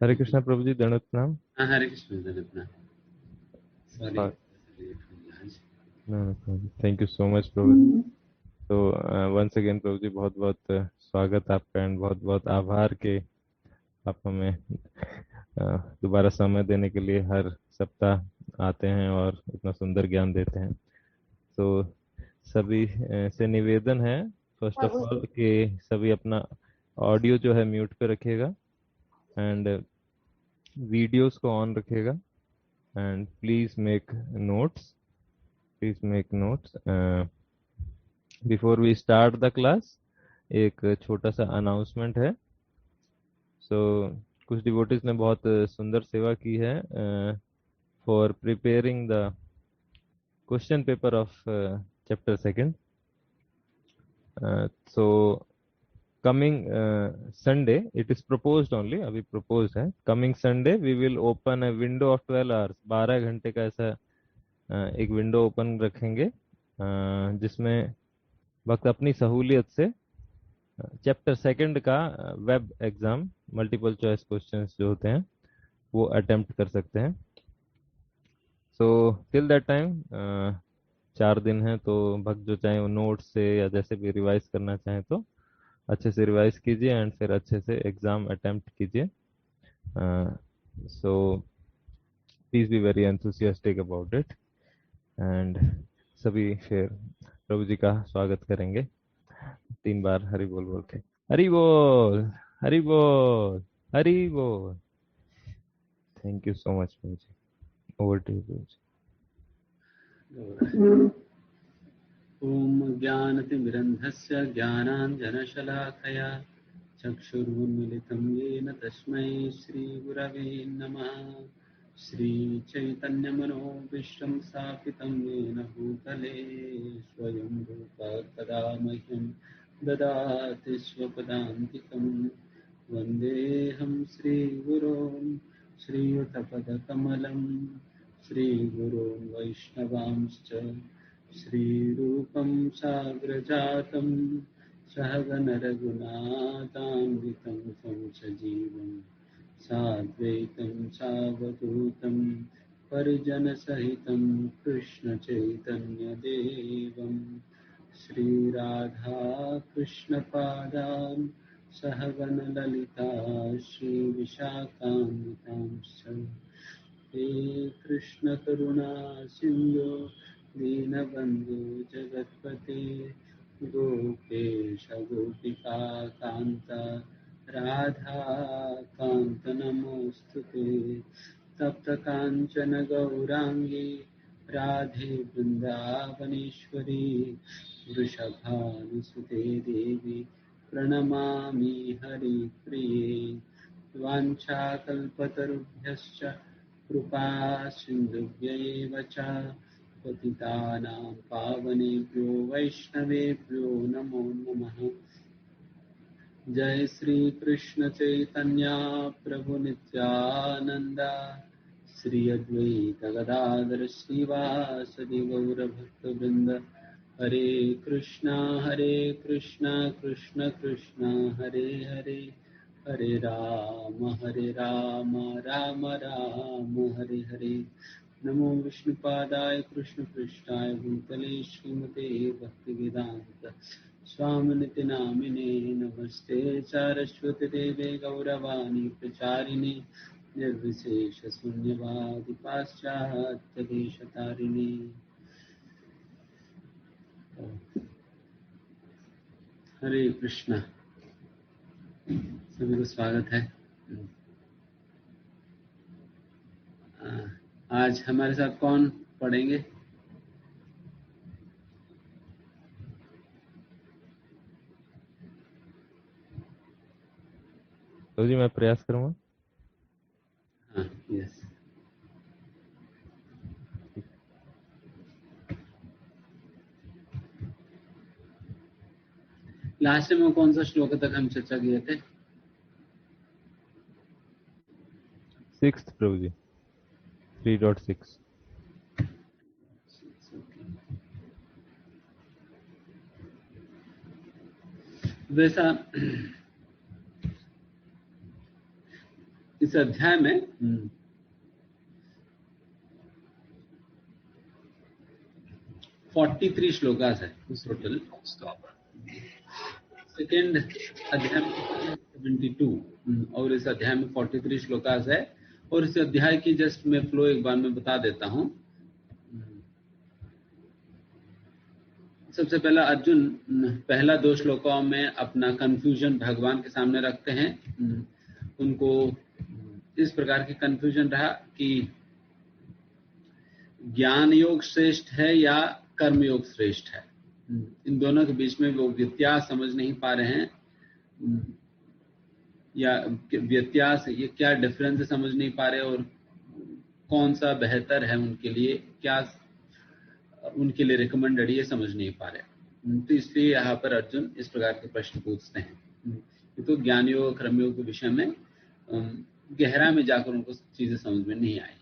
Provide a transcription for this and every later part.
हरे कृष्णा प्रभु जी, दंडवत प्रणाम। हाँ, हरे कृष्ण दत्तना। Sorry, thank you so much प्रभु जी। तो वंस अगेन प्रभु जी, बहुत बहुत स्वागत आपका एंड बहुत बहुत आभार कि आप हमें दोबारा समय देने के लिए हर सप्ताह आते हैं और इतना सुंदर ज्ञान देते हैं। तो सभी से निवेदन है, फर्स्ट ऑफ ऑल, कि सभी अपना ऑडियो जो है म्यूट पे रखिएगा एंड वीडियोस को ऑन रखिएगा and please make notes. Please make notes before we start the class. एक छोटा सा अनाउंसमेंट है। सो कुछ डिवोटीज ने बहुत सुंदर सेवा की है for preparing the question paper of chapter second. So coming Sunday, it is proposed only, अभी प्रपोज है, coming Sunday we will open a window of 12 hours, 12 घंटे का ऐसा एक विंडो ओपन रखेंगे जिसमें वक्त अपनी सहूलियत से चैप्टर सेकंड का web exam, multiple choice questions जो होते हैं वो अटेम्प्ट कर सकते हैं। सो टिल दैट टाइम 4 दिन है, तो भक्त जो चाहे वो नोट्स से या जैसे भी रिवाइज करना चाहें तो अच्छे से रिवाइज कीजिए एंड फिर अच्छे से एग्जाम अटेम्प्ट कीजिए। So please be very enthusiastic about it and सभी फिर प्रभु जी का स्वागत करेंगे 3 बार हरि बोल बोल के। हरि बोल, हरि बोल, हरि बोल। थैंक यू सो मच प्रभु जी। ओवर टू यू प्रभु जी। ॐ ज्ञानतिमिरन्धस्य ज्ञानाञ्जनशलाकया चक्षुरुन्मिलितं येन तस्मै श्रीगुरवे नमः। श्रीचैतन्यमनोभीष्टं स्थापितं येन भूतले स्वयं रूपा कदा मह्यं ददाति स्वपदान्तिकं। वन्देऽहं श्रीगुरों श्रीयुतपदकमलं श्रीगुरों वैष्णवांश्च श्रीरूपं साग्रजातं सहगणरघुनाथान्वितं तं सजीवं साद्वैतं सावधूतं परिजनसहितं कृष्णचैतन्यदेवं श्रीराधाकृष्णपादान् सहगणललिता श्रीविशाखान्वितांश्च। हे कृष्ण करुणा सिंधु दीनबंधु जगतपते गोपेश गोपिका कांत राधा कांत नमोस्तुते। तप्त कांचन गौरांगी राधे वृंदावनेश्वरी वृषभानुसुते देवी प्रणमामि हरिप्रिये। वाञ्छाकल्पतरुभ्यश्च कृपा सिन्धुभ्यैव च पतितानां पावनेभ्यो वैष्णवेभ्यो नमो नमः। जय श्री कृष्ण चैतन्य प्रभु नित्यानंद श्री अद्वैत गदाधर श्रीवासदि गौरभक्तवृंद। हरे कृष्णा कृष्ण कृष्ण हरे हरे, हरे राम राम राम हरे हरे। नमो विष्णुपादाय कृष्ण पृष्ठाय भूतले श्रीमते भक्तिवेदांत स्वामिनिति नामिने। नमस्ते सारस्वती देवे गौरवाणी प्रचारिणे निर्विशेष शून्यवादी पाश्चात्य देशतारिणे। हरे कृष्णा, सभी को स्वागत है। आज हमारे साथ कौन पढ़ेंगे? प्रभु जी मैं प्रयास करूंगा। हाँ, यस। लास्ट में कौन सा श्लोक तक हम चर्चा किए थे? 6th प्रभु जी, 3.6। वैसा इस अध्याय में 43 श्लोकास है टोटल। सेकेंड अध्याय में 72 और इस अध्याय में 43 श्लोकास है। और इस अध्याय की जस्ट मैं फ्लो एक बार में बता देता हूं। सबसे पहला अर्जुन पहला 2 श्लोकों में अपना कंफ्यूजन भगवान के सामने रखते हैं। उनको इस प्रकार की कंफ्यूजन रहा कि ज्ञान योग श्रेष्ठ है या कर्म योग श्रेष्ठ है। इन दोनों के बीच में वो व्यत्यास समझ नहीं पा रहे हैं, या व्यत्यास ये क्या डिफरेंस है समझ नहीं पा रहे, और कौन सा बेहतर है उनके लिए, क्या उनके लिए रिकमेंडेड, ये समझ नहीं पा रहे। तो इसलिए यहाँ पर अर्जुन इस प्रकार के प्रश्न पूछते हैं। तो ज्ञान योग कर्म योग के विषय में गहरा में जाकर उनको चीजें समझ में नहीं आई।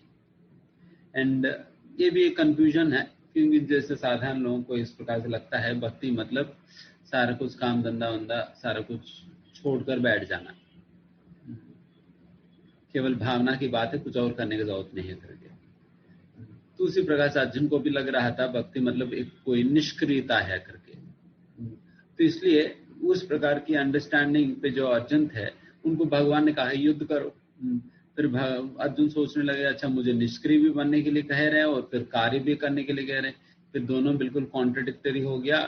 एंड ये भी एक कंफ्यूजन है, क्योंकि जैसे साधारण लोगों को इस प्रकार से लगता है भक्ति मतलब सारा कुछ काम धंधा वंदा सारा कुछ छोड़कर बैठ जाना, केवल भावना की बात है, कुछ और करने की जरूरत नहीं है करके। तो उसी प्रकार से अर्जुन को भी लग रहा था भक्ति मतलब एक कोई निष्क्रियता है करके। तो इसलिए उस प्रकार की अंडरस्टैंडिंग पे जो अर्जुन थे उनको भगवान ने कहा युद्ध करो। फिर अर्जुन सोचने लगे अच्छा मुझे निष्क्रिय भी बनने के लिए कह रहे हैं और फिर कार्य भी करने के लिए कह रहे हैं, फिर दोनों बिल्कुल कॉन्ट्रडिक्टरी हो गया।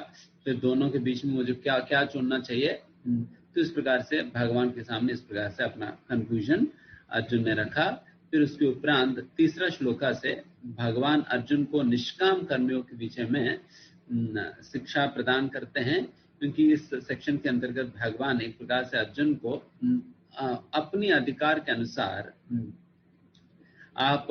फिर दोनों के बीच में मुझे क्या क्या चुनना चाहिए। तो इस प्रकार से भगवान के सामने इस प्रकार से अपना कंफ्यूजन अर्जुन ने रखा। फिर उसके उपरांत तीसरा श्लोका से भगवान अर्जुन को निष्काम कर्मियों के विषय में शिक्षा प्रदान करते हैं, क्योंकि इस सेक्शन के अंतर्गत भगवान एक प्रकार से अर्जुन को अपनी अधिकार के अनुसार आप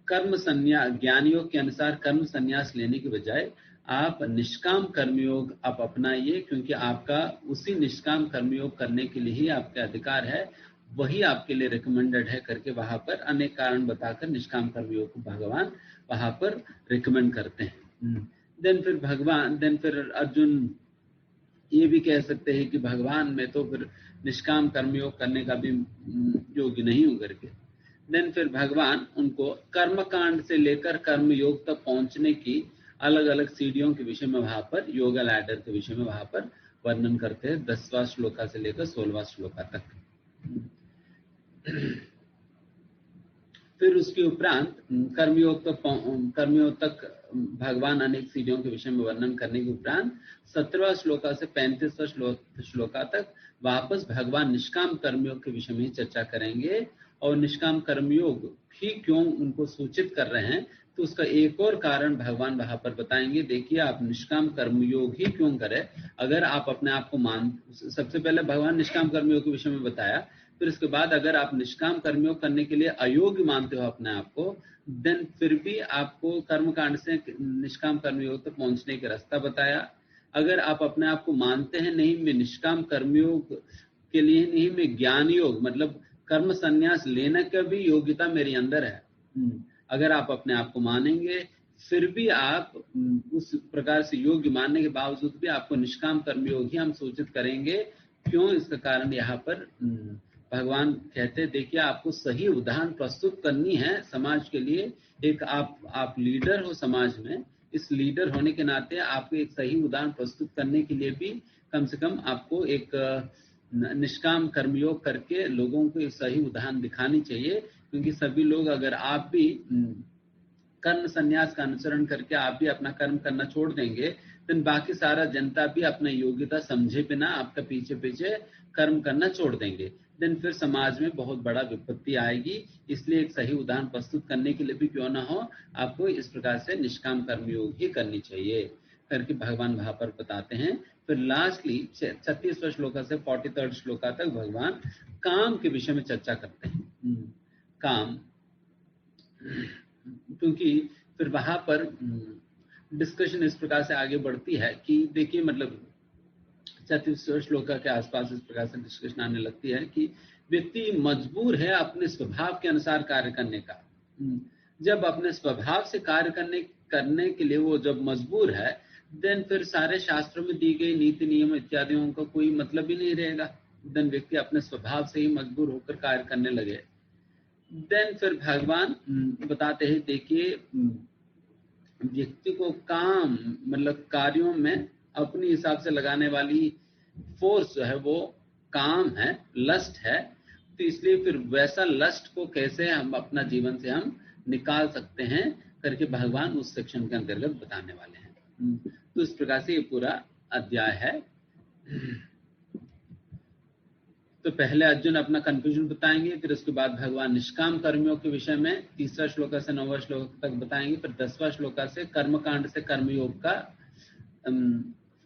कर्म संन्यास, ज्ञानियों के अनुसार कर्म संन्यास लेने के बजाय आप निष्काम कर्मयोग आप अपनाइए, क्योंकि आपका उसी निष्काम कर्मयोग करने के लिए ही आपका अधिकार है, वही आपके लिए रिकमेंडेड है करके वहां पर अनेक कारण बताकर निष्काम कर्मयोग को भगवान वहां पर रिकमेंड करते हैं। देन फिर अर्जुन ये भी कह सकते हैं कि भगवान में तो फिर निष्काम कर्मयोग करने का भी योग्य नहीं हो करके। देन फिर भगवान उनको कर्म कांड से लेकर कर्म योग तक पहुंचने की अलग अलग सीढ़ियों के विषय में वहां पर योगा लैडर के विषय में वहां पर वर्णन करते हैं 10वां श्लोका से लेकर 16वां श्लोका तक। फिर उसके उपरांत कर्मयोग तक भगवान अनेक सीढ़ियों के विषय में वर्णन करने के उपरांत 17वां श्लोका से 35वां श्लोका तक वापस भगवान निष्काम कर्मयोग के विषय में चर्चा करेंगे, और निष्काम कर्मयोग भी क्यों उनको सूचित कर रहे हैं तो उसका एक और कारण भगवान वहां पर बताएंगे। देखिए आप निष्काम कर्मयोग ही क्यों करें, अगर आप अपने आप को सबसे पहले भगवान निष्काम कर्मयोग के विषय में बताया, फिर इसके बाद अगर आप निष्काम कर्मयोग करने के लिए अयोग्य मानते हो अपने आप को, देन फिर भी आपको कर्मकांड से निष्काम कर्मयोग तक पहुंचने का रास्ता बताया। अगर आप अपने आप को मानते हैं नहीं मैं निष्काम कर्मयोग के लिए नहीं, मैं ज्ञान योग मतलब कर्म संन्यास लेने का भी योग्यता मेरे अंदर है, अगर आप अपने आप को मानेंगे, फिर भी आप उस प्रकार से योग्य मानने के बावजूद भी आपको निष्काम कर्मयोग ही हम सूचित करेंगे। क्यों, इसका कारण यहाँ पर भगवान कहते हैं देखिए आपको सही उदाहरण प्रस्तुत करनी है समाज के लिए। एक आप लीडर हो समाज में, इस लीडर होने के नाते आपको एक सही उदाहरण प्रस्तुत करने के लिए भी कम से कम आपको एक निष्काम कर्मयोग करके लोगों को एक सही उदाहरण दिखानी चाहिए। क्योंकि सभी लोग अगर आप भी कर्म संन्यास का अनुसरण करके आप भी अपना कर्म करना छोड़ देंगे, तो बाकी सारा जनता भी अपना योग्यता समझे बिना आपका पीछे पीछे कर्म करना छोड़ देंगे। देन फिर समाज में बहुत बड़ा विपत्ति आएगी। इसलिए एक सही उदाहरण प्रस्तुत करने के लिए भी क्यों ना हो आपको इस प्रकार से निष्काम कर्मयोग ही करनी चाहिए करके भगवान वहां पर बताते हैं। फिर लास्टली 36वां श्लोका से 43rd श्लोका तक भगवान काम के विषय में चर्चा करते हैं। काम, क्योंकि फिर वहां पर डिस्कशन इस प्रकार से आगे बढ़ती है कि देखिए मतलब 36वें श्लोका के आसपास इस प्रकार से डिस्कशन आने लगती है कि व्यक्ति मजबूर है अपने स्वभाव के अनुसार कार्य करने का। जब अपने स्वभाव से कार्य करने के लिए वो जब मजबूर है, देन फिर सारे शास्त्रों में दी गई नीति नियम इत्यादियों का कोई मतलब ही नहीं रहेगा। देन व्यक्ति अपने स्वभाव से ही मजबूर होकर कार्य करने लगे। देन फिर भगवान बताते हैं, देखिए व्यक्ति को काम मतलब कार्यों में अपने हिसाब से लगाने वाली फोर्स जो है वो काम है, लस्ट है। तो इसलिए फिर वैसा लस्ट को कैसे हम अपना जीवन से हम निकाल सकते हैं करके भगवान उस सेक्शन के अंतर्गत बताने वाले हैं। तो इस प्रकार से ये पूरा अध्याय है। तो पहले अर्जुन अपना कंफ्यूजन बताएंगे, फिर उसके बाद भगवान निष्काम कर्मियों के विषय में 3रा श्लोक से 9वां श्लोक तक बताएंगे, फिर 10वां श्लोक से कर्मकांड से कर्मयोग का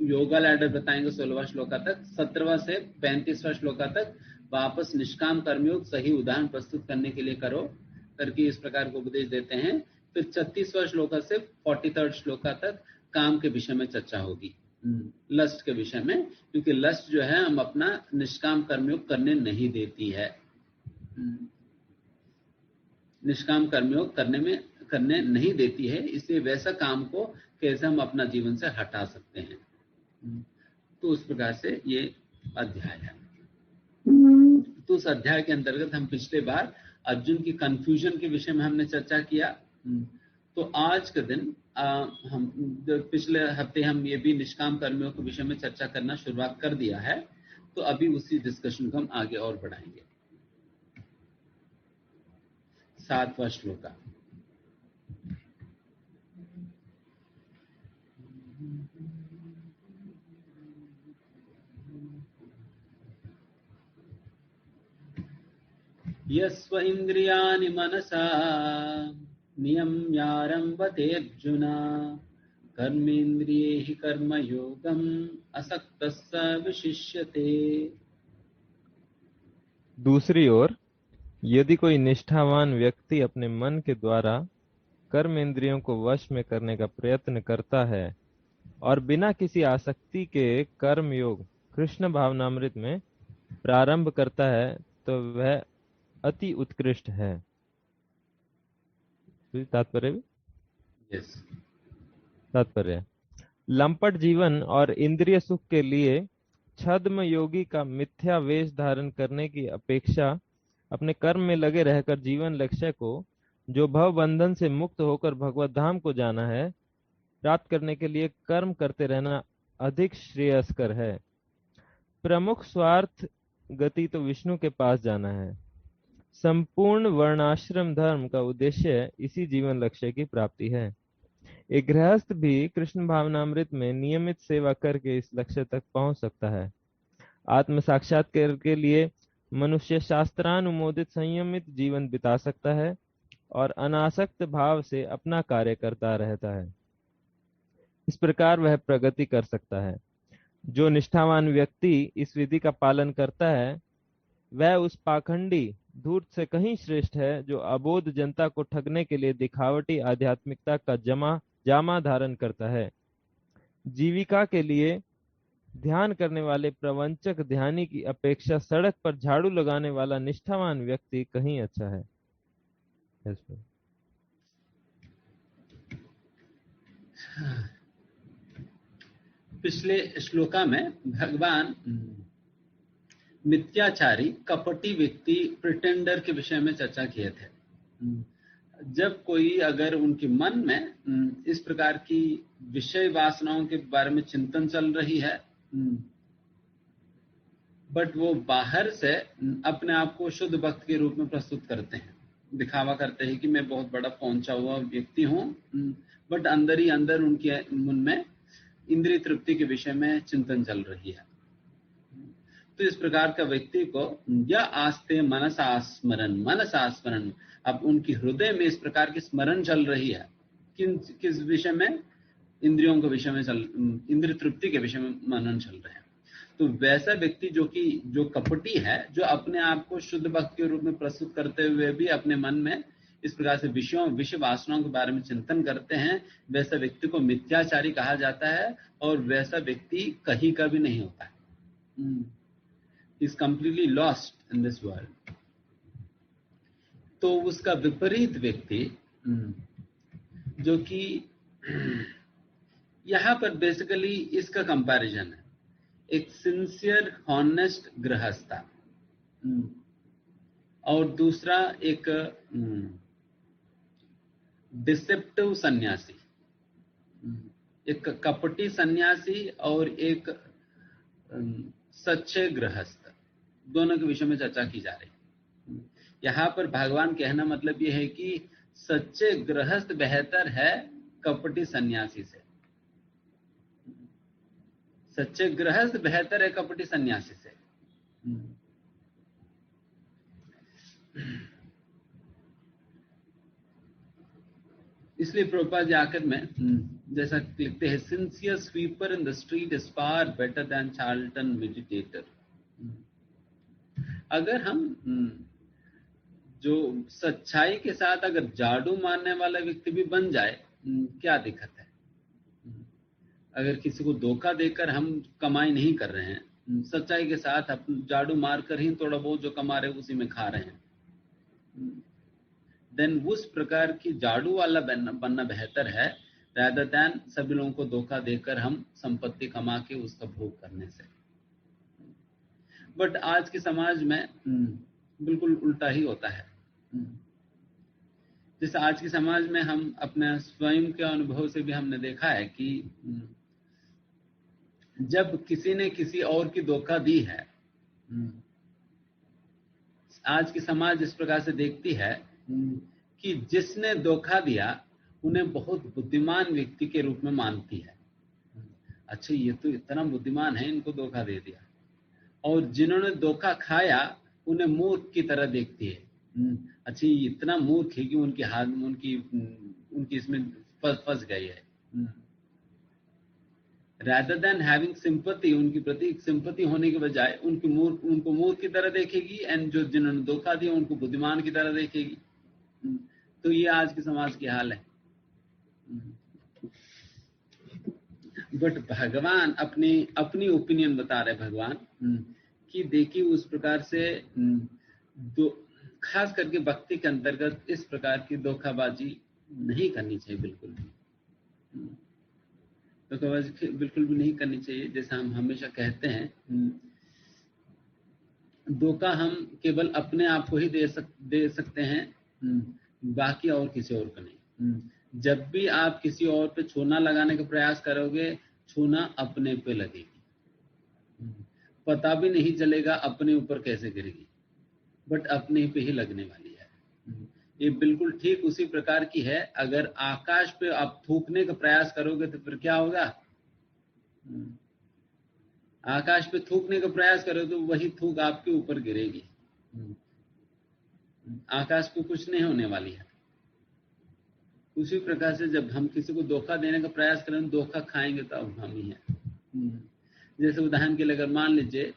योगा लैडर बताएंगे 16वां श्लोक तक, 17वां से 35वां श्लोक तक वापस निष्काम कर्मयोग सही उदाहरण प्रस्तुत करने के लिए करो करके इस प्रकार को उपदेश देते हैं। फिर 36वां श्लोक से 43rd श्लोक तक काम के विषय में चर्चा होगी, लस्ट के विषय में, क्योंकि लस्ट जो है हम अपना निष्काम कर्मयोग करने नहीं देती है। निष्काम कर्मयोग करने नहीं देती है, इसलिए वैसा काम को कैसे हम अपना जीवन से हटा सकते हैं। तो उस प्रकार से ये अध्याय है। तो उस अध्याय के अंतर्गत हम पिछले बार अर्जुन की कंफ्यूजन के विषय में हमने चर्चा किया। तो आज के दिन हम पिछले हफ्ते हम ये भी निष्काम कर्मियों के विषय में चर्चा करना शुरुआत कर दिया है, तो अभी उसी डिस्कशन को हम आगे और बढ़ाएंगे। 7वां श्लोक। यस्व इंद्रियाणि मनसा नियम्यारम्भते अर्जुन कर्मेन्द्रियैः कर्मयोगम् असक्तः स विशिष्यते। दूसरी ओर यदि कोई निष्ठावान व्यक्ति अपने मन के द्वारा कर्म इंद्रियों को वश में करने का प्रयत्न करता है और बिना किसी आसक्ति के कर्म योग कृष्ण भावनामृत में प्रारंभ करता है तो वह अति उत्कृष्ट है। तात्पर्य यस, तात्पर्य लंपट जीवन और इंद्रिय सुख के लिए छद्म योगी का मिथ्या वेश धारण करने की अपेक्षा अपने कर्म में लगे रहकर जीवन लक्ष्य को, जो भव बंधन से मुक्त होकर भगवत धाम को जाना है, प्राप्त करने के लिए कर्म करते रहना अधिक श्रेयस्कर है। प्रमुख स्वार्थ गति तो विष्णु के पास जाना है। संपूर्ण वर्णाश्रम धर्म का उद्देश्य इसी जीवन लक्ष्य की प्राप्ति है। एक गृहस्थ भी कृष्ण भावनामृत में नियमित सेवा करके इस लक्ष्य तक पहुंच सकता है। आत्म साक्षात्कार के लिए मनुष्य शास्त्रानुमोदित संयमित जीवन बिता सकता है और अनासक्त भाव से अपना कार्य करता रहता है। इस प्रकार वह प्रगति कर सकता है। जो निष्ठावान व्यक्ति इस विधि का पालन करता है वह उस पाखंडी धूर्त से कहीं श्रेष्ठ है जो अबोध जनता को ठगने के लिए दिखावटी आध्यात्मिकता का जामा धारण करता है। जीविका के लिए ध्यान करने वाले प्रवंचक ध्यानी की अपेक्षा सड़क पर झाड़ू लगाने वाला निष्ठावान व्यक्ति कहीं अच्छा है। पिछले श्लोका में भगवान मिथ्याचारी कपटी व्यक्ति प्रिटेंडर के विषय में चर्चा किए थे। जब कोई अगर उनके मन में इस प्रकार की विषय वासनाओं के बारे में चिंतन चल रही है, बट वो बाहर से अपने आप को शुद्ध भक्त के रूप में प्रस्तुत करते हैं, दिखावा करते हैं कि मैं बहुत बड़ा पहुंचा हुआ व्यक्ति हूं, बट अंदर ही अंदर उनके मन में इंद्रिय तृप्ति के विषय में चिंतन चल रही है। तो इस प्रकार का व्यक्ति को या आस्ते मनसास्मरण, अब उनकी हृदय में इस प्रकार की स्मरण चल रही है, किस विषय में? इंद्रियों के विषय में इंद्रिय तृप्ति के विषय में मनन चल रहे हैं। तो वैसा व्यक्ति जो कपटी है, जो अपने आप को शुद्ध भक्त के रूप में प्रस्तुत करते हुए भी अपने मन में इस प्रकार से विषय वासनाओं के बारे में चिंतन करते हैं, वैसा व्यक्ति को मिथ्याचारी कहा जाता है और वैसा व्यक्ति कहीं का भी नहीं होता है। is completely lost in this world। तो उसका विपरीत व्यक्ति जो कि यहां पर बेसिकली इसका कंपैरिजन है, एक सिंसियर हॉनेस्ट गृहस्था और दूसरा एक डिसेप्टिव सन्यासी, एक कपटी सन्यासी और एक सच्चे गृहस्थ, दोनों के विषय में चर्चा की जा रही। यहाँ पर भगवान कहना मतलब ये है कि सच्चे गृहस्थ बेहतर है कपटी सन्यासी से। सच्चे गृहस्थ बेहतर है कपटी सन्यासी से। इसलिए प्रभुपाद जी आखिर में जैसा लिखते हैं, sincere sweeper in the street is far better than Charlton meditator. अगर हम जो सच्चाई के साथ अगर झाड़ू मारने वाला व्यक्ति भी बन जाए, क्या दिक्कत है? अगर किसी को धोखा देकर हम कमाई नहीं कर रहे हैं, सच्चाई के साथ हम झाड़ू मारकर ही थोड़ा बहुत जो कमा रहे हैं उसी में खा रहे हैं, देन उस प्रकार की झाड़ू वाला बनना बेहतर है rather than सभी लोगों को धोखा देकर हम संपत्ति कमा के उसका भोग करने से। बट आज के समाज में बिल्कुल उल्टा ही होता है। जैसे आज के समाज में हम अपने स्वयं के अनुभव से भी हमने देखा है कि जब किसी ने किसी और की धोखा दी है, आज की समाज इस प्रकार से देखती है कि जिसने धोखा दिया उन्हें बहुत बुद्धिमान व्यक्ति के रूप में मानती है। अच्छा, ये तो इतना बुद्धिमान है, इनको धोखा दे दिया। और जिन्होंने धोखा खाया उन्हें मूर्ख की तरह देखती है। अच्छा, ये इतना मूर्ख है कि उनकी इसमें फंस गई है। rather than having sympathy, उनकी प्रति सिंपैथी होने के बजाय उनको मूर्ख की तरह देखेगी, एंड जो जिन्होंने धोखा दिया उनको बुद्धिमान की तरह देखेगी। तो ये आज के समाज की हाल है। बट भगवान अपनी ओपिनियन बता रहे भगवान कि देखिए उस प्रकार से खास करके भक्ति के अंतर्गत इस प्रकार की धोखाबाजी नहीं करनी चाहिए, बिल्कुल भी धोखाबाजी बिल्कुल भी नहीं करनी चाहिए। जैसा हम हमेशा कहते हैं, धोखा हम केवल अपने आप को ही दे सकते हैं, बाकी और किसी और को नहीं। जब भी आप किसी और पे छूना लगाने का प्रयास करोगे, छूना अपने पे लगेगी, पता भी नहीं चलेगा अपने ऊपर कैसे गिरेगी, बट अपने पे ही लगने वाली है। ये बिल्कुल ठीक उसी प्रकार की है। अगर आकाश पे आप थूकने का प्रयास करोगे तो फिर क्या होगा? आकाश पे थूकने का प्रयास करो तो वही थूक आपके ऊपर गिरेगी। आकाश को कुछ नहीं होने वाली है। उसी प्रकार से जब हम किसी को धोखा देने का प्रयास करें, धोखा खाएंगे तो हम ही हैं। जैसे उदाहरण के लिए अगर मान लीजिए,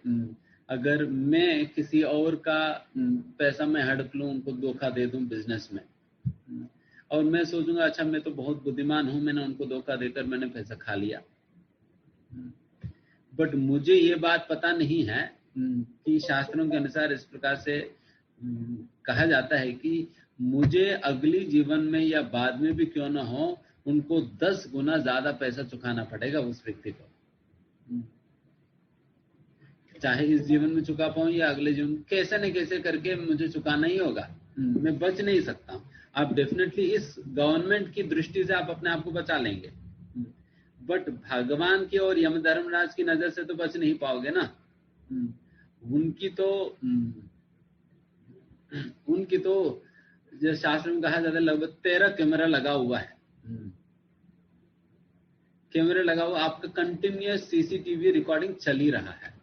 अगर मैं किसी और का पैसा मैं हड़प लूं, उनको धोखा दे दूं बिजनेस में, और मैं सोचूंगा अच्छा मैं तो बहुत बुद्धिमान हूं, मैंने उनको धोखा देकर मैंने पैसा खा लिया। बट मुझे ये बात पता नहीं है कि शास्त्रों के अनुसार इस प्रकार से कहा जाता है कि मुझे अगली जीवन में या बाद में भी क्यों ना हो, उनको 10 गुना ज्यादा पैसा चुकाना पड़ेगा उस व्यक्ति को। चाहे इस जीवन में चुका पाऊं या अगले जीवन, कैसे न कैसे करके मुझे चुकाना ही होगा। मैं बच नहीं सकता हूं। आप डेफिनेटली इस गवर्नमेंट की दृष्टि से आप अपने आप को बचा लेंगे, बट भगवान की और यम धर्मराज की नजर से तो बच नहीं पाओगे ना। उनकी तो जो शास्त्र में कहा जाता है, लगभग 13 कैमरा लगा हुआ है। कैमरा लगा हुआ, आपका कंटिन्यूअस सीसीटीवी रिकॉर्डिंग चल ही रहा है।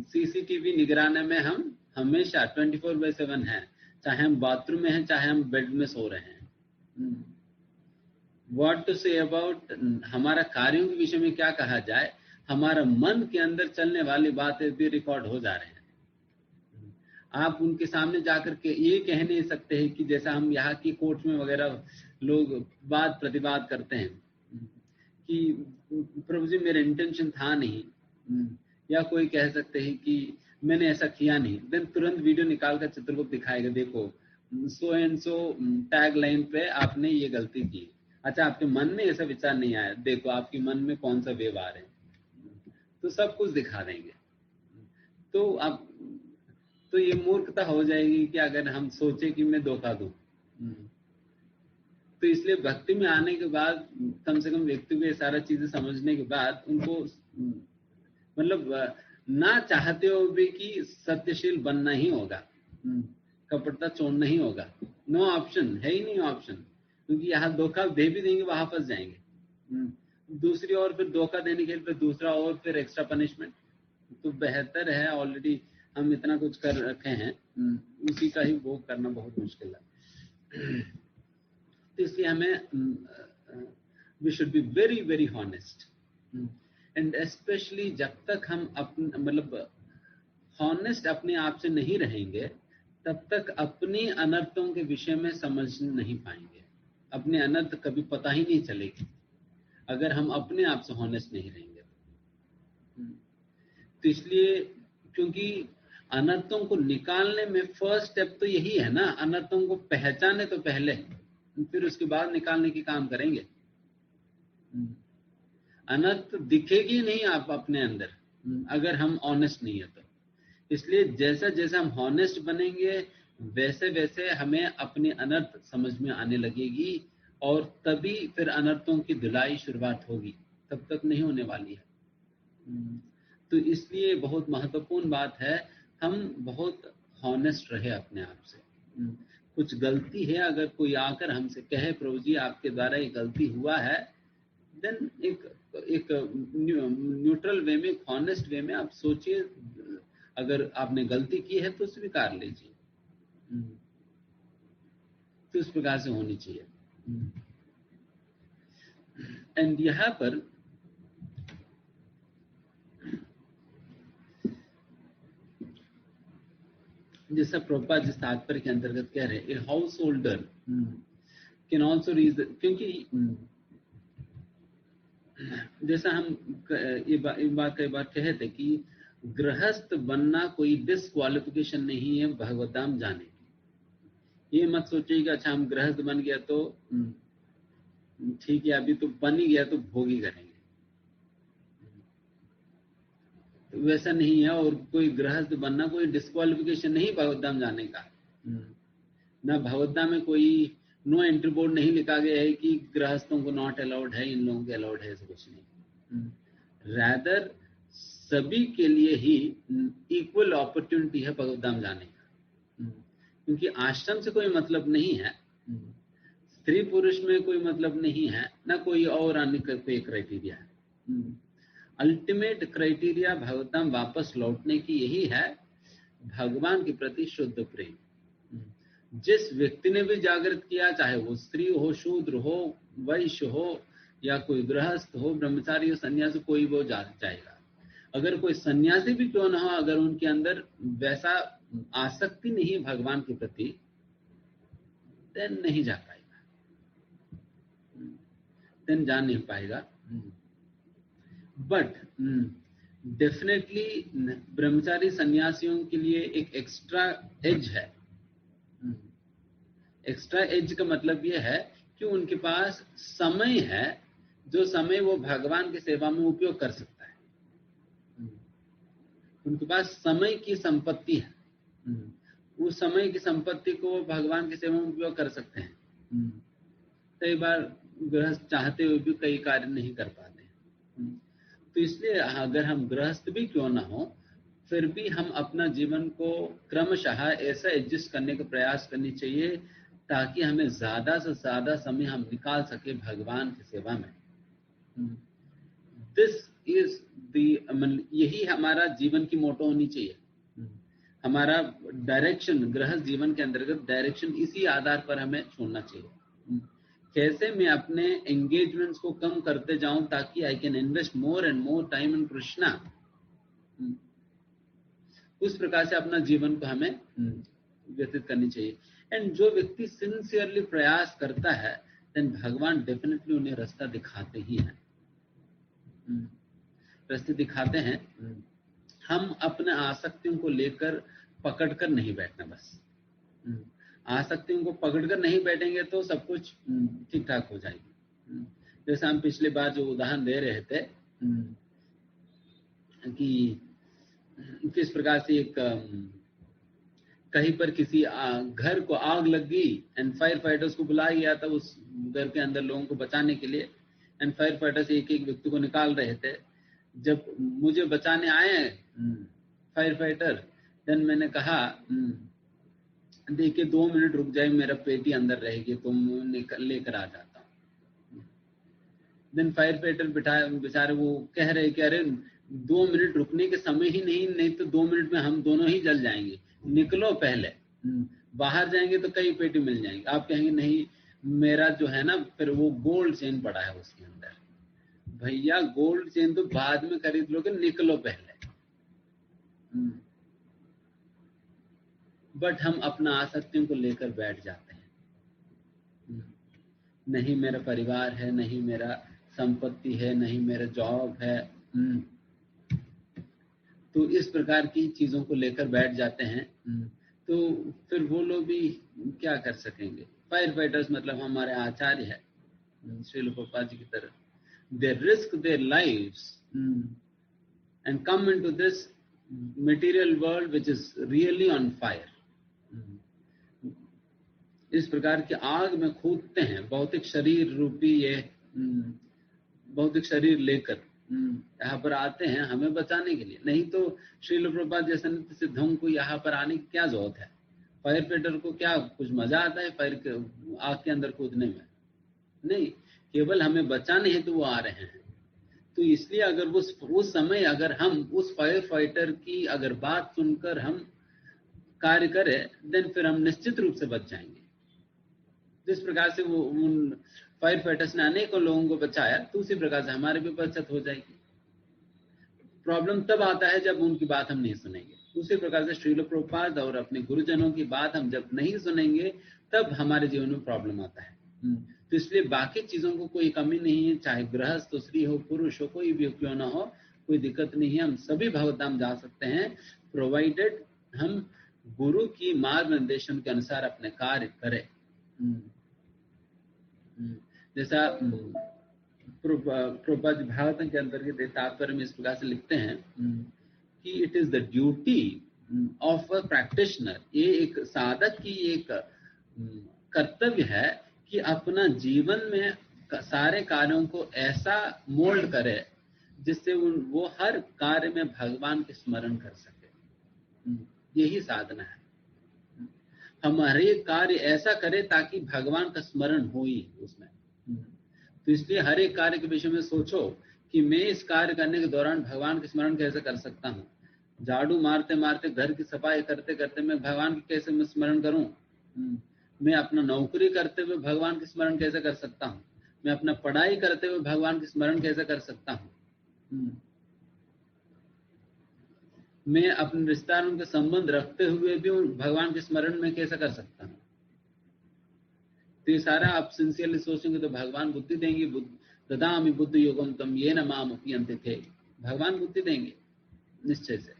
सीसीटीवी निगरानी में हम हमेशा 24/7 हैं, चाहे हम बाथरूम में हैं, चाहे हम बेड में सो रहे हैं। व्हाट टू से अबाउट हमारा कार्यों के विषय में क्या कहा जाए, हमारा मन के अंदर चलने वाली बातें भी रिकॉर्ड हो जा रहे हैं। आप उनके सामने जाकर के ये कह नहीं सकते हैं कि जैसा हम यहाँ की कोर्ट में वगैरह लोग वाद प्रतिवाद करते हैं कि प्रभु जी मेरा इंटेंशन था नहीं, या कोई कह सकते हैं कि मैंने ऐसा किया नहीं, देन तुरंत वीडियो निकाल कर चित्रगुप्त दिखाएगा, देखो so and so tag line पे आपने ये गलती की। अच्छा, आपके मन में ऐसा विचार नहीं आया, देखो आपके मन में कौन सा वेव आ रहे हैं, तो सब कुछ दिखा देंगे। तो आप तो ये मूर्खता हो जाएगी कि अगर हम सोचे कि मैं धोखा दूं। तो इसलिए भक्ति में आने के बाद कम से कम व्यक्ति को ये सारा चीजें समझने के बाद उनको मतलब ना चाहते हो भी कि सत्यशील बनना ही होगा, कपटता छोड़ना ही होगा। नो ऑप्शन है ही नहीं ऑप्शन, क्योंकि यहाँ धोखा दे भी देंगे वहां फंस जाएंगे। दूसरी ओर फिर धोखा देने के लिए फिर दूसरा और फिर एक्स्ट्रा पनिशमेंट। तो बेहतर है ऑलरेडी हम इतना कुछ कर रखे हैं, उसी का ही भोग करना बहुत मुश्किल है। तो इसलिए हमें we should be very very honest, and specially जब तक हम अपने मतलब हॉनेस्ट अपने आप से नहीं रहेंगे तब तक अपनी अनर्थों के विषय में समझ नहीं पाएंगे। अपने अनर्थ कभी पता ही नहीं चलेगी अगर हम अपने आप से हॉनेस्ट नहीं रहेंगे। तो इसलिए क्योंकि अनर्थों को निकालने में फर्स्ट स्टेप तो यही है ना, अनर्थों को पहचाने तो पहले, फिर उसके बाद निकालने की काम करेंगे। अनर्थ दिखेगी नहीं आप अपने अंदर अगर हम ऑनेस्ट नहीं है तो। इसलिए जैसा जैसा हम हॉनेस्ट बनेंगे वैसे वैसे हमें अपनी अनर्थ समझ में आने लगेगी, और तभी फिर अनर्थों की धुलाई शुरुआत होगी, तब तक नहीं होने वाली है। तो इसलिए बहुत महत्वपूर्ण बात है हम बहुत हॉनेस्ट रहे अपने आप से। कुछ गलती है अगर कोई आकर हमसे कहे प्रभु जी आपके द्वारा ये गलती हुआ है, देन एक न्यूट्रल वे में, हॉनेस्ट वे में आप सोचिए, अगर आपने गलती की है तो स्वीकार लीजिए। तो इस प्रकार से होनी चाहिए। एंड यहाँ पर जैसा प्रभुपाद जिस तात्पर्य के अंतर्गत कह रहे हैं, a householder can also reason, क्योंकि जैसा हम ये बात कई बार कहे थे कि गृहस्थ बनना कोई डिस्क्वालिफिकेशन नहीं है भगवत धाम जाने की। ये मत सोचिए कि अच्छा हम गृहस्थ बन गया तो ठीक है, अभी तो बन ही गया तो भोग ही करेंगे, तो वैसा नहीं है। और कोई गृहस्थ बनना कोई डिस्क्वालिफिकेशन नहीं भगवत धाम जाने का। ना भगवत धाम में कोई नो एंट्री बोर्ड नहीं लिखा गया है कि गृहस्थों को नॉट अलाउड है, इन लोगों के अलाउड है, ऐसा कुछ नहीं। रैदर सभी के लिए ही इक्वल अपॉर्चुनिटी है भगवत धाम जाने का, क्योंकि आश्रम से कोई मतलब नहीं है, स्त्री पुरुष में कोई मतलब नहीं है, ना कोई और अन्य कोई क्राइटेरिया है। अल्टीमेट क्राइटेरिया भगवत धाम वापस लौटने की यही है, भगवान के प्रति शुद्ध प्रेम। जिस व्यक्ति ने भी जागृत किया, चाहे वो स्त्री हो, शूद्र हो, वैश्य हो, या कोई गृहस्थ हो, ब्रह्मचारी हो, सन्यासी, कोई वो जाएगा। अगर कोई सन्यासी भी क्यों ना हो, अगर उनके अंदर वैसा आसक्ति नहीं भगवान के प्रति, देन नहीं जा पाएगा, देन जा नहीं पाएगा। बट डेफिनेटली ब्रह्मचारी सन्यासियों के लिए एक एक्स्ट्रा एज है। एक्स्ट्रा एज का मतलब यह है कि उनके पास समय है, जो समय वो भगवान की सेवा में उपयोग कर सकता है। उनके पास समय की संपत्ति है, उस समय की संपत्ति को वो भगवान की सेवा में उपयोग कर सकते हैं। कई बार गृहस्थ चाहते हुए भी कई कार्य नहीं कर पाते। तो इसलिए अगर हम गृहस्थ भी क्यों ना हो, फिर भी हम अपना जीवन को क्रमशः ऐसा एडजस्ट करने का प्रयास करनी चाहिए ताकि हमें ज्यादा से ज्यादा समय हम निकाल सके भगवान की सेवा में। दिस इज यही हमारा जीवन की मोटो होनी चाहिए। हमारा डायरेक्शन, गृहस्थ जीवन के अंतर्गत डायरेक्शन इसी आधार पर हमें छोड़ना चाहिए। कैसे मैं अपने एंगेजमेंट्स को कम करते जाऊं ताकि I can invest more and more time in Krishna, उस प्रकार से अपना जीवन को हमें व्यतीत करनी चाहिए। एंड जो व्यक्ति सिंसियरली प्रयास करता है, देन भगवान डेफिनेटली उन्हें रास्ता दिखाते ही हैं, रास्ते दिखाते हैं। हम अपने आसक्तियों को लेकर पकड़कर नहीं बैठना, बस आसक्तियों को पकड़कर नहीं बैठेंगे तो सब कुछ ठीक ठाक हो जाएगी। जैसे हम पिछली बार जो उदाहरण दे रहे थे कि किस प्रकार से एक कहीं पर किसी घर को आग लग गई एंड फायर फाइटर्स को बुलाया गया था उस घर के अंदर लोगों को बचाने के लिए, एंड फायर फाइटर्स एक एक व्यक्ति को निकाल रहे थे। जब मुझे बचाने आए फायर फाइटर, देन मैंने कहा देखिए 2 मिनट रुक जाए, मेरा पेटी अंदर रहेगी तो मैं लेकर आ जाता हूँ। देन फायर फाइटर बेचारे वो कह रहे कि अरे 2 मिनट रुकने के समय ही नहीं तो 2 मिनट में हम दोनों ही जल जाएंगे, निकलो पहले। बाहर जाएंगे तो कई पेटी मिल जाएंगे। आप कहेंगे नहीं मेरा जो है ना, फिर वो गोल्ड चेन पड़ा है उसके अंदर। भैया गोल्ड चेन तो बाद में खरीद लोगे, निकलो पहले। बट हम अपना आसक्तियों को लेकर बैठ जाते हैं। नहीं मेरा परिवार है, नहीं मेरा संपत्ति है, नहीं मेरा जॉब है। तो इस प्रकार की चीजों को लेकर बैठ जाते हैं। तो फिर वो लोग भी क्या कर सकेंगे। फायर फाइटर्स मतलब हमारे आचार्य है श्रील प्रभुपाद जी की तरह, they risk their lives and come into this material world which is really on fire. इस प्रकार की आग में कूदते हैं, भौतिक शरीर रूपी ये भौतिक शरीर लेकर यहाँ पर आते हैं हमें बचाने के लिए। नहीं तो श्रील प्रभुपाद जैसे नित्य सिद्धों को यहाँ पर आने की क्या जरूरत है। फायर फाइटर को क्या कुछ मजा आता है फायर के आग के अंदर कूदने में? नहीं, केवल हमें बचाने हेतु वो आ रहे हैं। तो इसलिए अगर उस समय अगर हम उस फायर फाइटर की अगर बात सुनकर हम कार्य करें, देन फिर हम निश्चित रूप से बच जाएंगे। जिस प्रकार से वो उन फायर फाइटर्स ने अनेकों लोगों को बचाया, तो उसी प्रकार से हमारी भी बचत हो जाएगी। प्रॉब्लम तब आता है जब उनकी बात हम नहीं सुनेंगे। उसी प्रकार से श्रील प्रभुपाद और अपने गुरुजनों की बात हम जब नहीं सुनेंगे, तब हमारे जीवन में प्रॉब्लम आता है। तो इसलिए बाकी चीजों को कोई कमी नहीं है, चाहे गृहस्थ हो, स्त्री हो, पुरुष हो, कोई भी क्यों ना हो, कोई दिक्कत नहीं है। हम सभी भगवतधाम जा सकते हैं, प्रोवाइडेड हम गुरु की मार्गदर्शन के अनुसार अपने कार्य करें। जैसा प्रभुपाद भागवतम के अंतर्गत तात्पर्य में इस प्रकार से लिखते हैं कि it is the duty of a practitioner, ये एक साधक की एक कर्तव्य है कि अपना जीवन में सारे कार्यों को ऐसा मोल्ड करे जिससे वो हर कार्य में भगवान के स्मरण कर सके। यही साधना है। हम हर एक कार्य ऐसा करें ताकि भगवान का स्मरण हो ही उसमें। तो इसलिए हर एक कार्य के विषय में सोचो कि मैं इस कार्य करने के दौरान भगवान का स्मरण कैसे कर सकता हूँ। झाड़ू मारते मारते, घर की सफाई करते करते मैं भगवान की कैसे स्मरण करूं। मैं अपना नौकरी करते हुए भगवान के स्मरण कैसे कर सकता हूँ। मैं अपना पढ़ाई करते हुए भगवान के स्मरण कैसे कर सकता हूँ। मैं अपने रिश्तेदारों के संबंध रखते हुए भी भगवान के स्मरण में कैसे कर सकता हूँ। तो ये सारा आप सिंसियरली सोचेंगे तो भगवान बुद्धि देंगे। ददामि बुद्धि योगम तम येन माम उपयन्ते थे, भगवान बुद्धि देंगे निश्चय से।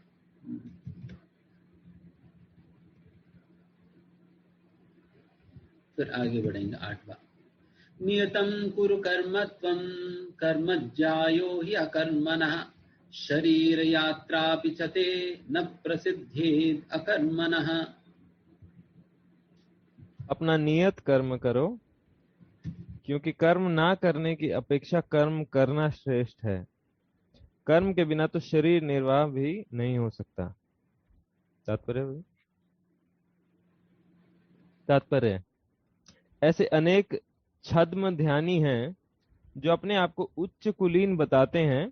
फिर आगे बढ़ेंगे 8वां। नियतं कुरु कर्मत्वं कर्म ज्यायो हि अकर्मणः शरीर यात्रा पिछते न प्रसिद्धेद अकर्मणः। अपना नियत कर्म करो, क्योंकि कर्म ना करने की अपेक्षा कर्म करना श्रेष्ठ है। कर्म के बिना तो शरीर निर्वाह भी नहीं हो सकता। तात्पर्य ऐसे अनेक छद्म ध्यानी हैं जो अपने आप को उच्च कुलीन बताते हैं,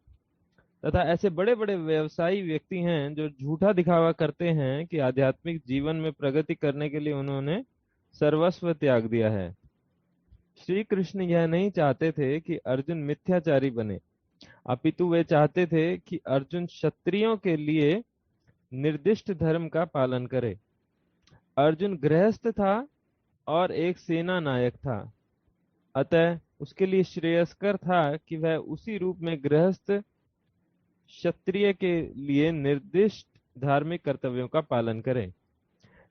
तथा ऐसे बड़े बड़े व्यवसायी व्यक्ति हैं जो झूठा दिखावा करते हैं कि आध्यात्मिक जीवन में प्रगति करने के लिए उन्होंने सर्वस्व त्याग दिया है। श्री कृष्ण यह नहीं चाहते थे कि अर्जुन मिथ्याचारी बने, अपितु वे चाहते थे कि अर्जुन क्षत्रियों के लिए निर्दिष्ट धर्म का पालन करे। अर्जुन गृहस्थ था और एक सेना नायक था, अतः उसके लिए श्रेयस्कर था कि वह उसी रूप में गृहस्थ क्षत्रिय के लिए निर्दिष्ट धार्मिक कर्तव्यों का पालन करे।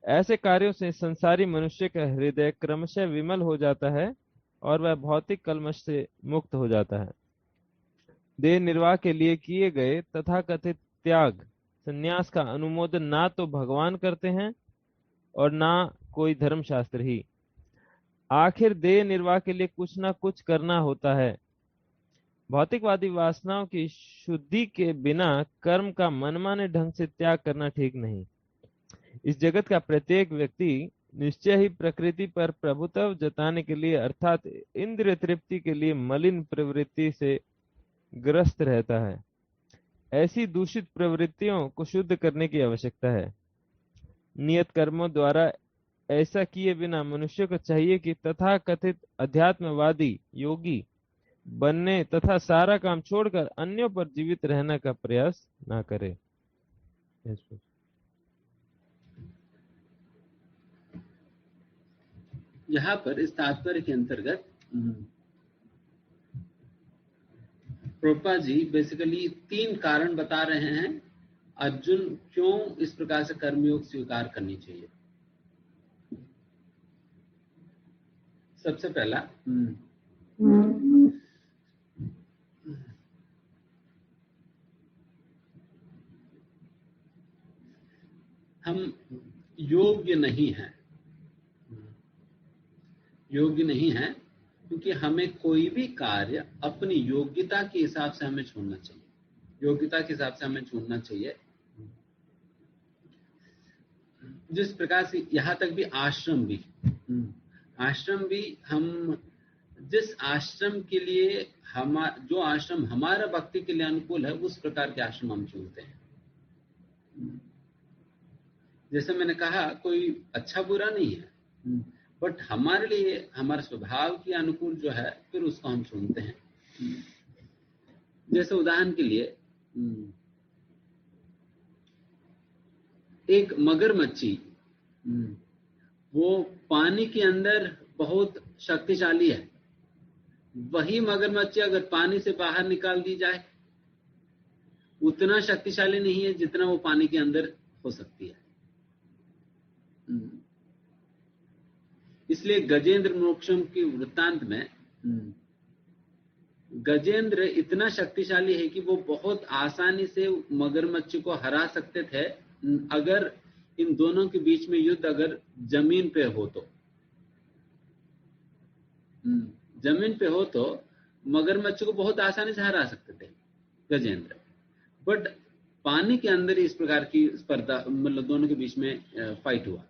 ऐसे कार्यों से संसारी मनुष्य का हृदय क्रमशः विमल हो जाता है और वह भौतिक कल्मश से मुक्त हो जाता है। देह निर्वाह के लिए किए गए तथाकथित त्याग संन्यास का अनुमोदन ना तो भगवान करते हैं और ना कोई धर्मशास्त्र ही। आखिर देह निर्वाह के लिए कुछ ना कुछ करना होता है। भौतिकवादी वासनाओं की शुद्धि के बिना कर्म का मनमाने ढंग से त्याग करना ठीक नहीं। इस जगत का प्रत्येक व्यक्ति निश्चय ही प्रकृति पर प्रभुत्व जताने के लिए अर्थात इंद्रिय तृप्ति के लिए मलिन प्रवृत्ति से ग्रस्त रहता है। ऐसी दूषित प्रवृत्तियों को शुद्ध करने की आवश्यकता है। नियत कर्मों द्वारा ऐसा किए बिना मनुष्य को चाहिए कि तथाकथित अध्यात्मवादी योगी बनने तथा सारा काम छोड़कर अन्यों पर जीवित रहने का प्रयास ना करे। यहाँ पर इस तात्पर्य के अंतर्गत प्रभुपाद जी बेसिकली 3 कारण बता रहे हैं अर्जुन क्यों इस प्रकार से कर्मयोग स्वीकार करनी चाहिए। सबसे पहला, हम योग्य नहीं हैं, योग्य नहीं हैं क्योंकि हमें कोई भी कार्य अपनी योग्यता के हिसाब से हमें छोड़ना चाहिए, योग्यता के हिसाब से हमें छोड़ना चाहिए। जिस प्रकार से यहाँ तक भी आश्रम भी हम जिस आश्रम के लिए जो आश्रम हमारा भक्ति के लिए अनुकूल है उस प्रकार के आश्रम हम चुनते हैं। जैसे मैंने कहा कोई अच्छा बुरा नहीं है, बट हमारे लिए हमारे स्वभाव के अनुकूल जो है फिर उसको हम चुनते हैं। जैसे उदाहरण के लिए एक मगरमच्छी, वो पानी के अंदर बहुत शक्तिशाली है। वही मगरमच्छी अगर पानी से बाहर निकाल दी जाए उतना शक्तिशाली नहीं है जितना वो पानी के अंदर हो सकती है। इसलिए गजेंद्र मोक्षम की वृत्तांत में गजेंद्र इतना शक्तिशाली है कि वो बहुत आसानी से मगरमच्छ को हरा सकते थे अगर इन दोनों के बीच में युद्ध अगर जमीन पे हो तो। जमीन पे हो तो मगरमच्छ को बहुत आसानी से हरा सकते थे गजेंद्र, बट पानी के अंदर इस प्रकार की स्पर्धा मतलब दोनों के बीच में फाइट हुआ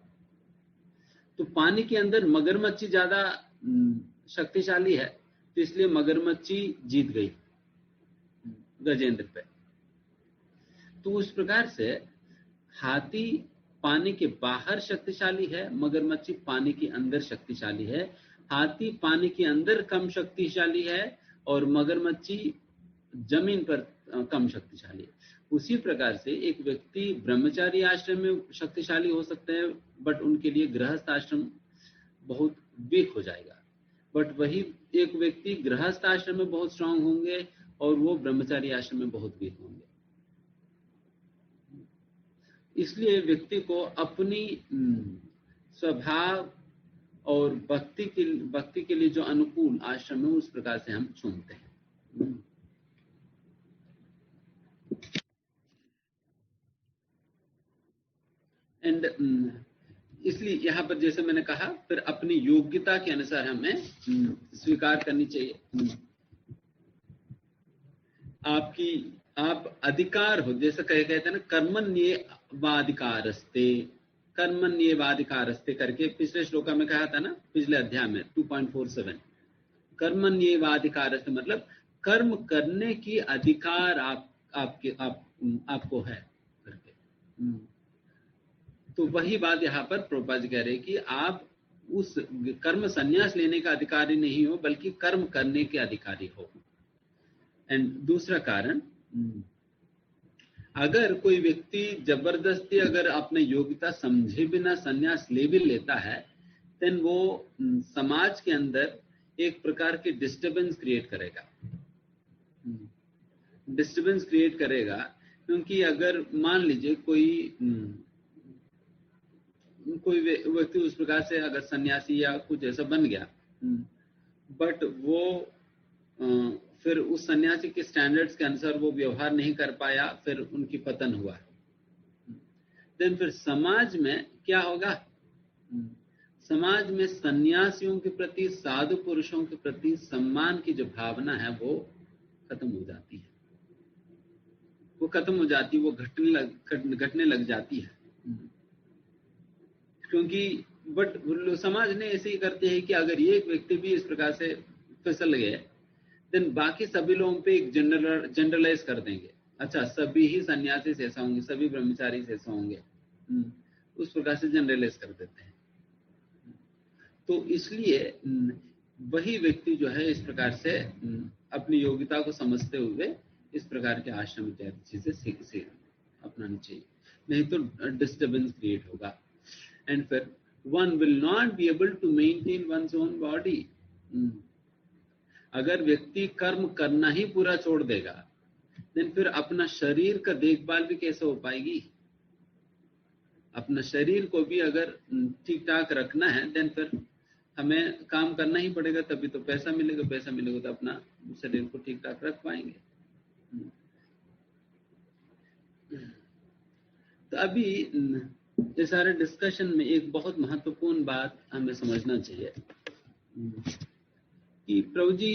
तो पानी के अंदर मगरमच्छी ज्यादा शक्तिशाली है, तो इसलिए मगरमच्छी जीत गई गजेंद्र पे। तो उस प्रकार से हाथी पानी के बाहर शक्तिशाली है, मगरमच्छी पानी के अंदर शक्तिशाली है। हाथी पानी के अंदर कम शक्तिशाली है और मगरमच्छी जमीन पर कम शक्तिशाली है। उसी प्रकार से एक व्यक्ति ब्रह्मचारी आश्रम में शक्तिशाली हो सकते हैं, बट उनके लिए गृहस्थ आश्रम बहुत वीक हो जाएगा। बट वही एक व्यक्ति गृहस्थ आश्रम में बहुत स्ट्रांग होंगे और वो ब्रह्मचारी आश्रम में बहुत वीक होंगे। इसलिए व्यक्ति को अपनी स्वभाव और भक्ति के लिए जो अनुकूल आश्रम है उस प्रकार से हम चुनते हैं। एंड इसलिए यहाँ पर जैसे मैंने कहा फिर अपनी योग्यता के अनुसार हमें स्वीकार करनी चाहिए। आप अधिकार हो, जैसे कहते हैं ना कर्मण्येवाधिकारस्ते, कर्मण्येवाधिकारस्ते करके पिछले श्लोका में कहा था ना, पिछले अध्याय में 2.47 कर्मण्येवाधिकारस्ते मतलब कर्म करने की अधिकार आपको है करके। तो वही बात यहाँ पर प्रभुपाद जी कह रहे हैं कि आप उस कर्म संन्यास लेने का अधिकारी नहीं हो बल्कि कर्म करने के अधिकारी हो। एंड दूसरा कारण, अगर कोई व्यक्ति जबरदस्ती अगर अपने योग्यता समझे बिना संन्यास ले भी लेता है देन वो समाज के अंदर एक प्रकार की डिस्टर्बेंस क्रिएट करेगा। क्योंकि अगर मान लीजिए कोई व्यक्ति उस प्रकार से अगर सन्यासी या कुछ ऐसा बन गया, बट वो फिर उस सन्यासी के स्टैंडर्ड्स के अनुसार वो व्यवहार नहीं कर पाया, फिर उनकी पतन हुआ, देन फिर समाज में क्या होगा, समाज में सन्यासियों के प्रति, साधु पुरुषों के प्रति सम्मान की जो भावना है वो खत्म हो जाती है, वो खत्म हो जाती है, वो घटने लग जाती है। क्योंकि बट समाज ने ऐसे ही करते हैं कि अगर ये एक व्यक्ति भी इस प्रकार से फिसल गए, देन बाकी सभी लोगों पे एक जनरलाइज कर देंगे, अच्छा सभी ही सन्यासी से ऐसा होंगे, सभी ब्रह्मचारी से ऐसा होंगे, उस प्रकार से जनरलाइज कर देते हैं। तो इसलिए वही व्यक्ति जो है इस प्रकार से अपनी योग्यता को समझते हुए इस प्रकार के आश्रम इत्यादि चीजें सीख अपनानी चाहिए, नहीं तो डिस्टर्बेंस क्रिएट होगा। एंड फिर one will not be able to maintain one's own body. अगर व्यक्ति कर्म करना ही पूरा छोड़ देगा, देन फिर अपना शरीर का देखभाल भी कैसे हो पाएगी? अपना शरीर को भी अगर ठीक ठाक रखना है, देन फिर हमें काम करना ही पड़ेगा, तभी तो पैसा मिलेगा, पैसा मिलेगा तो अपना शरीर को ठीक ठाक रख पाएंगे। तो अभी इस सारे डिस्कशन में एक बहुत महत्वपूर्ण बात हमें समझना चाहिए कि प्रभु जी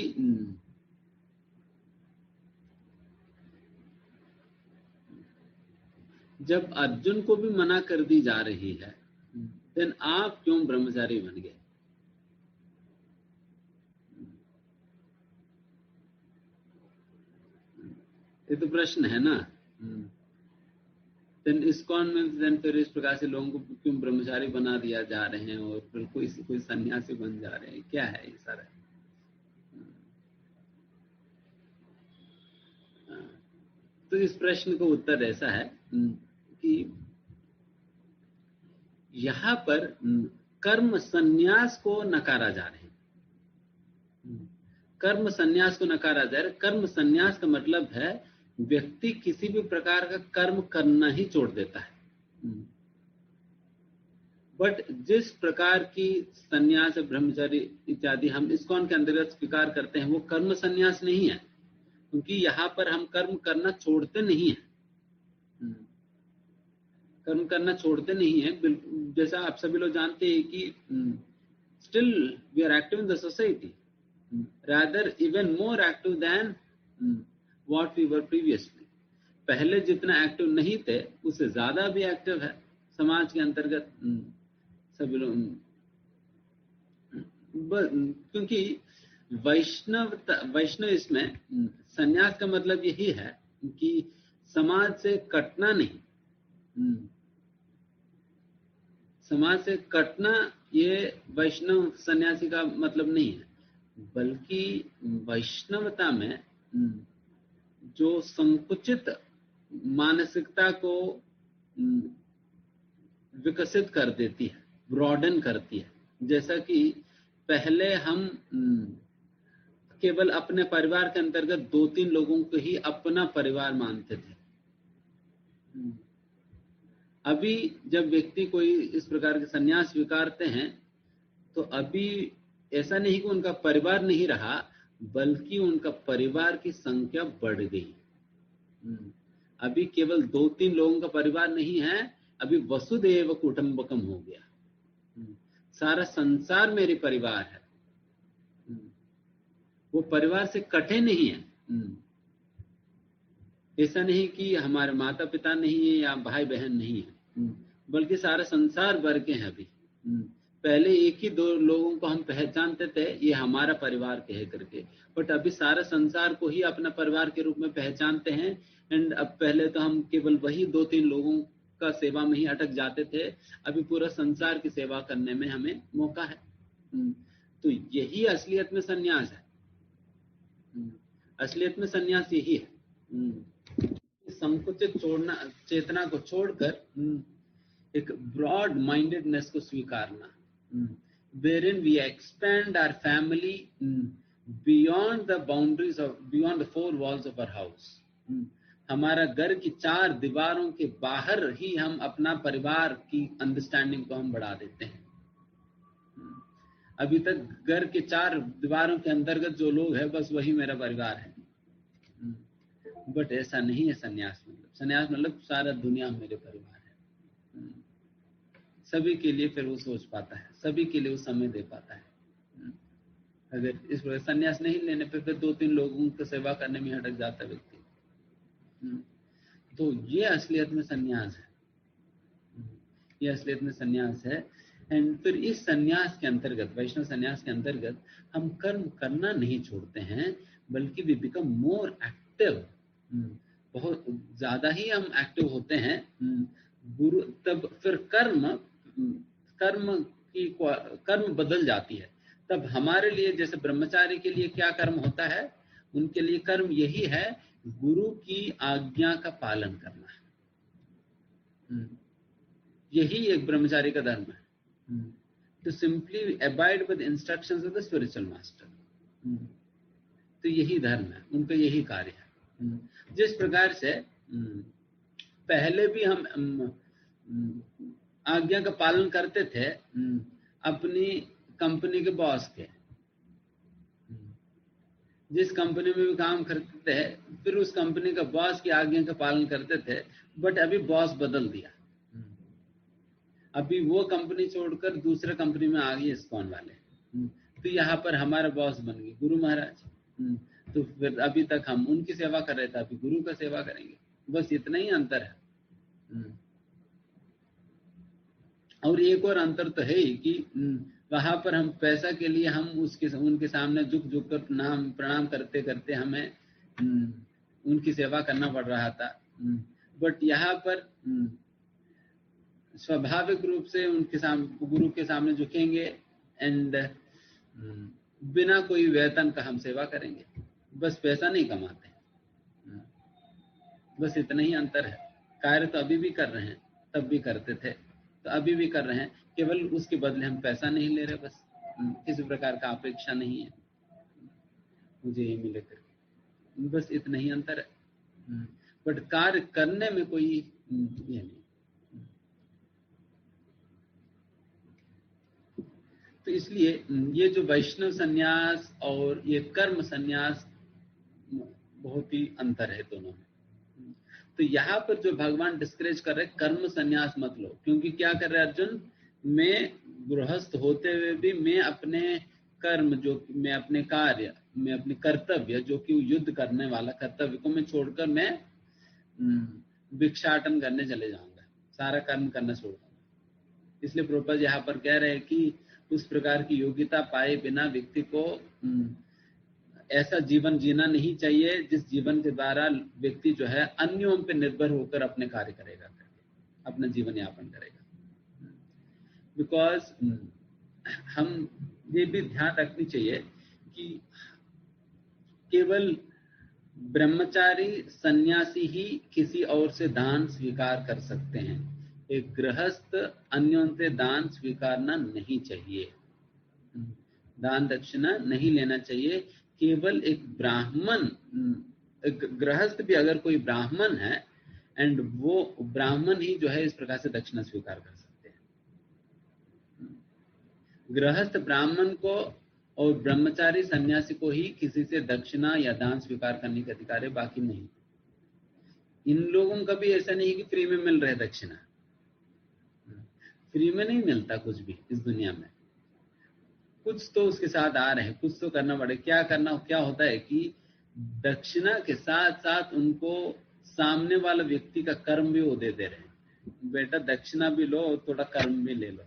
जब अर्जुन को भी मना कर दी जा रही है, देन आप क्यों ब्रह्मचारी बन गए? ये तो प्रश्न है ना। देन इस्कॉन में देन फिर इस प्रकार से लोगों को क्यों ब्रह्मचारी बना दिया जा रहे हैं और फिर कोई सन्यासी बन जा रहे हैं? क्या है ये सारा? तो इस प्रश्न का उत्तर ऐसा है कि यहां पर कर्म संन्यास को नकारा जा रहा है। कर्म संन्यास को नकारा जा रहा है। कर्म संन्यास का मतलब है व्यक्ति किसी भी प्रकार का कर्म करना ही छोड़ देता है। बट जिस प्रकार की संन्यास, ब्रह्मचर्य इत्यादि हम इस्कॉन के अंतर्गत स्वीकार करते हैं, वो कर्म संन्यास नहीं है, क्योंकि यहां पर हम कर्म करना छोड़ते नहीं है। कर्म करना छोड़ते नहीं है, जैसा आप सभी लोग जानते हैं कि still we are active in the society, rather even more active than what we were previously. पहले जितना एक्टिव नहीं थे उससे ज्यादा भी एक्टिव है समाज के अंतर्गत सभी लोग, क्योंकि वैष्णव इसमें संन्यास का मतलब यही है कि समाज से कटना नहीं। समाज से कटना ये वैष्णव सन्यासी का मतलब नहीं है, बल्कि वैष्णवता में जो संकुचित मानसिकता को विकसित कर देती है, ब्रॉडन करती है। जैसा कि पहले हम केवल अपने परिवार के अंतर्गत 2-3 लोगों को ही अपना परिवार मानते थे। अभी जब व्यक्ति कोई इस प्रकार के संन्यास स्वीकारते हैं तो अभी ऐसा नहीं कि उनका परिवार नहीं रहा, बल्कि उनका परिवार की संख्या बढ़ गई। अभी केवल 2-3 लोगों का परिवार नहीं है, अभी वसुदेव कुटुंबकम हो गया। सारा संसार मेरे परिवार है। वो परिवार से कटे नहीं है। ऐसा नहीं कि हमारे माता पिता नहीं है या भाई बहन नहीं है, बल्कि सारा संसार भर के हैं। अभी पहले 1 ही 2 लोगों को हम पहचानते थे, ये हमारा परिवार कह करके, बट अभी सारा संसार को ही अपना परिवार के रूप में पहचानते हैं। एंड अब पहले तो हम केवल वही 2-3 लोगों का सेवा में ही अटक जाते थे, अभी पूरा संसार की सेवा करने में हमें मौका है। तो यही असलियत में संन्यास है। असलियत में संन्यास यही है, संकुचित चेतना को छोड़कर एक ब्रॉड माइंडेडनेस को स्वीकारना, wherein we expand our family beyond the boundaries of, beyond the 4 walls of our house. हमारा घर की 4 दीवारों के बाहर ही हम अपना परिवार की अंडरस्टैंडिंग को हम बढ़ा देते हैं। अभी तक घर के 4 दीवारों के अंतर्गत जो लोग हैं, बस वही मेरा परिवार है। बट ऐसा नहीं है संन्यास मतलब। संन्यास मतलब सारा दुनिया मेरे परिवार है, सभी के लिए फिर वो सोच पाता है, सभी के लिए वो समय दे पाता है। अगर इस प्रकार संन्यास नहीं लेने पे फिर 2-3 लोगों की सेवा करने में अटक जाता है व्यक्ति। तो ये असलियत में संन्यास है, ये असलियत में संन्यास है। एंड फिर इस संन्यास के अंतर्गत, वैष्णव संन्यास के अंतर्गत हम कर्म करना नहीं छोड़ते हैं, बल्कि वी बिकम मोर एक्टिव। बहुत ज्यादा ही हम एक्टिव होते हैं। गुरु तब फिर कर्म बदल जाती है। तब हमारे लिए, जैसे ब्रह्मचारी के लिए क्या कर्म होता है, उनके लिए कर्म यही है, गुरु की आज्ञा का पालन करना। यही एक ब्रह्मचारी का धर्म है, to simply abide with instructions of the spiritual master. तो यही धर्म है, उनका यही कार्य है। जिस प्रकार से पहले भी हम आज्ञा का पालन करते थे अपनी कंपनी के बॉस के, जिस कंपनी में भी काम करते थे, फिर उस कंपनी का बॉस की आज्ञा का पालन करते थे। बट अभी बॉस बदल दिया, अभी वो कंपनी छोड़कर दूसरे कंपनी में आ गई इस्कॉन वाले। तो यहाँ पर हमारा बॉस बन गए गुरु महाराज। तो फिर अभी तक हम उनकी सेवा कर रहे थे, अभी गुरु का सेवा करेंगे। बस इतना ही अंतर है। और एक और अंतर तो है ही कि वहां पर हम पैसा के लिए हम उनके सामने झुक कर प्रणाम करते करते हमें उनकी सेवा करना पड़ रहा था। बट यहाँ पर स्वाभाविक रूप से उनके सामने, गुरु के सामने झुकेंगे एंड बिना कोई वेतन का हम सेवा करेंगे। बस पैसा नहीं कमाते, बस इतना ही अंतर है। कार्य तो अभी भी कर रहे हैं, तब भी करते थे, तो अभी भी कर रहे हैं, केवल उसके बदले हम पैसा नहीं ले रहे। बस किसी प्रकार का अपेक्षा नहीं है मुझे ये मिले करके, बस इतना ही अंतर है। बट कार्य करने में कोई ये नहीं। तो इसलिए ये जो वैष्णव संन्यास और ये कर्म संन्यास बहुत ही अंतर है दोनों में। तो यहाँ पर जो भगवान डिस्करेज कर रहे, कर्म संन्यास मत लो। क्योंकि क्या कर रहे अर्जुन, मैं गृहस्थ होते हुए भी मैं अपने कर्म, जो मैं अपने कार्य, मैं अपने कर्तव्य, जो कि युद्ध करने वाला कर्तव्य को मैं छोड़कर मैं भिक्षाटन करने चले जाऊंगा, सारा कर्म करना छोड़ दूंगा। इसलिए प्रभुपाद यहाँ पर कह रहे हैं कि उस प्रकार की योग्यता पाए बिना व्यक्ति को ऐसा जीवन जीना नहीं चाहिए जिस जीवन के द्वारा व्यक्ति जो है अन्यों पर निर्भर होकर अपने कार्य करेगा, अपना जीवन यापन करेगा। बिकॉज हम ये भी ध्यान रखनी चाहिए कि केवल ब्रह्मचारी सन्यासी ही किसी और से दान स्वीकार कर सकते हैं। एक गृहस्थ अन्यों से दान स्वीकारना नहीं चाहिए, दान दक्षिणा नहीं लेना चाहिए। केवल एक ब्राह्मण, एक गृहस्थ भी अगर कोई ब्राह्मण है एंड वो ब्राह्मण ही जो है इस प्रकार से दक्षिणा स्वीकार कर सकते हैं। गृहस्थ ब्राह्मण को और ब्रह्मचारी सन्यासी को ही किसी से दक्षिणा या दान स्वीकार करने का अधिकार है, बाकी नहीं। इन लोगों का भी ऐसा नहीं कि फ्री में मिल रहे दक्षिणा, फ्री में नहीं मिलता कुछ भी इस दुनिया में। कुछ तो उसके साथ आ रहे हैं, कुछ तो करना पड़ेगा। क्या होता है कि दक्षिणा के साथ साथ उनको सामने वाला व्यक्ति का कर्म भी वो दे रहे हैं। बेटा दक्षिणा भी लो और थोड़ा कर्म भी ले लो।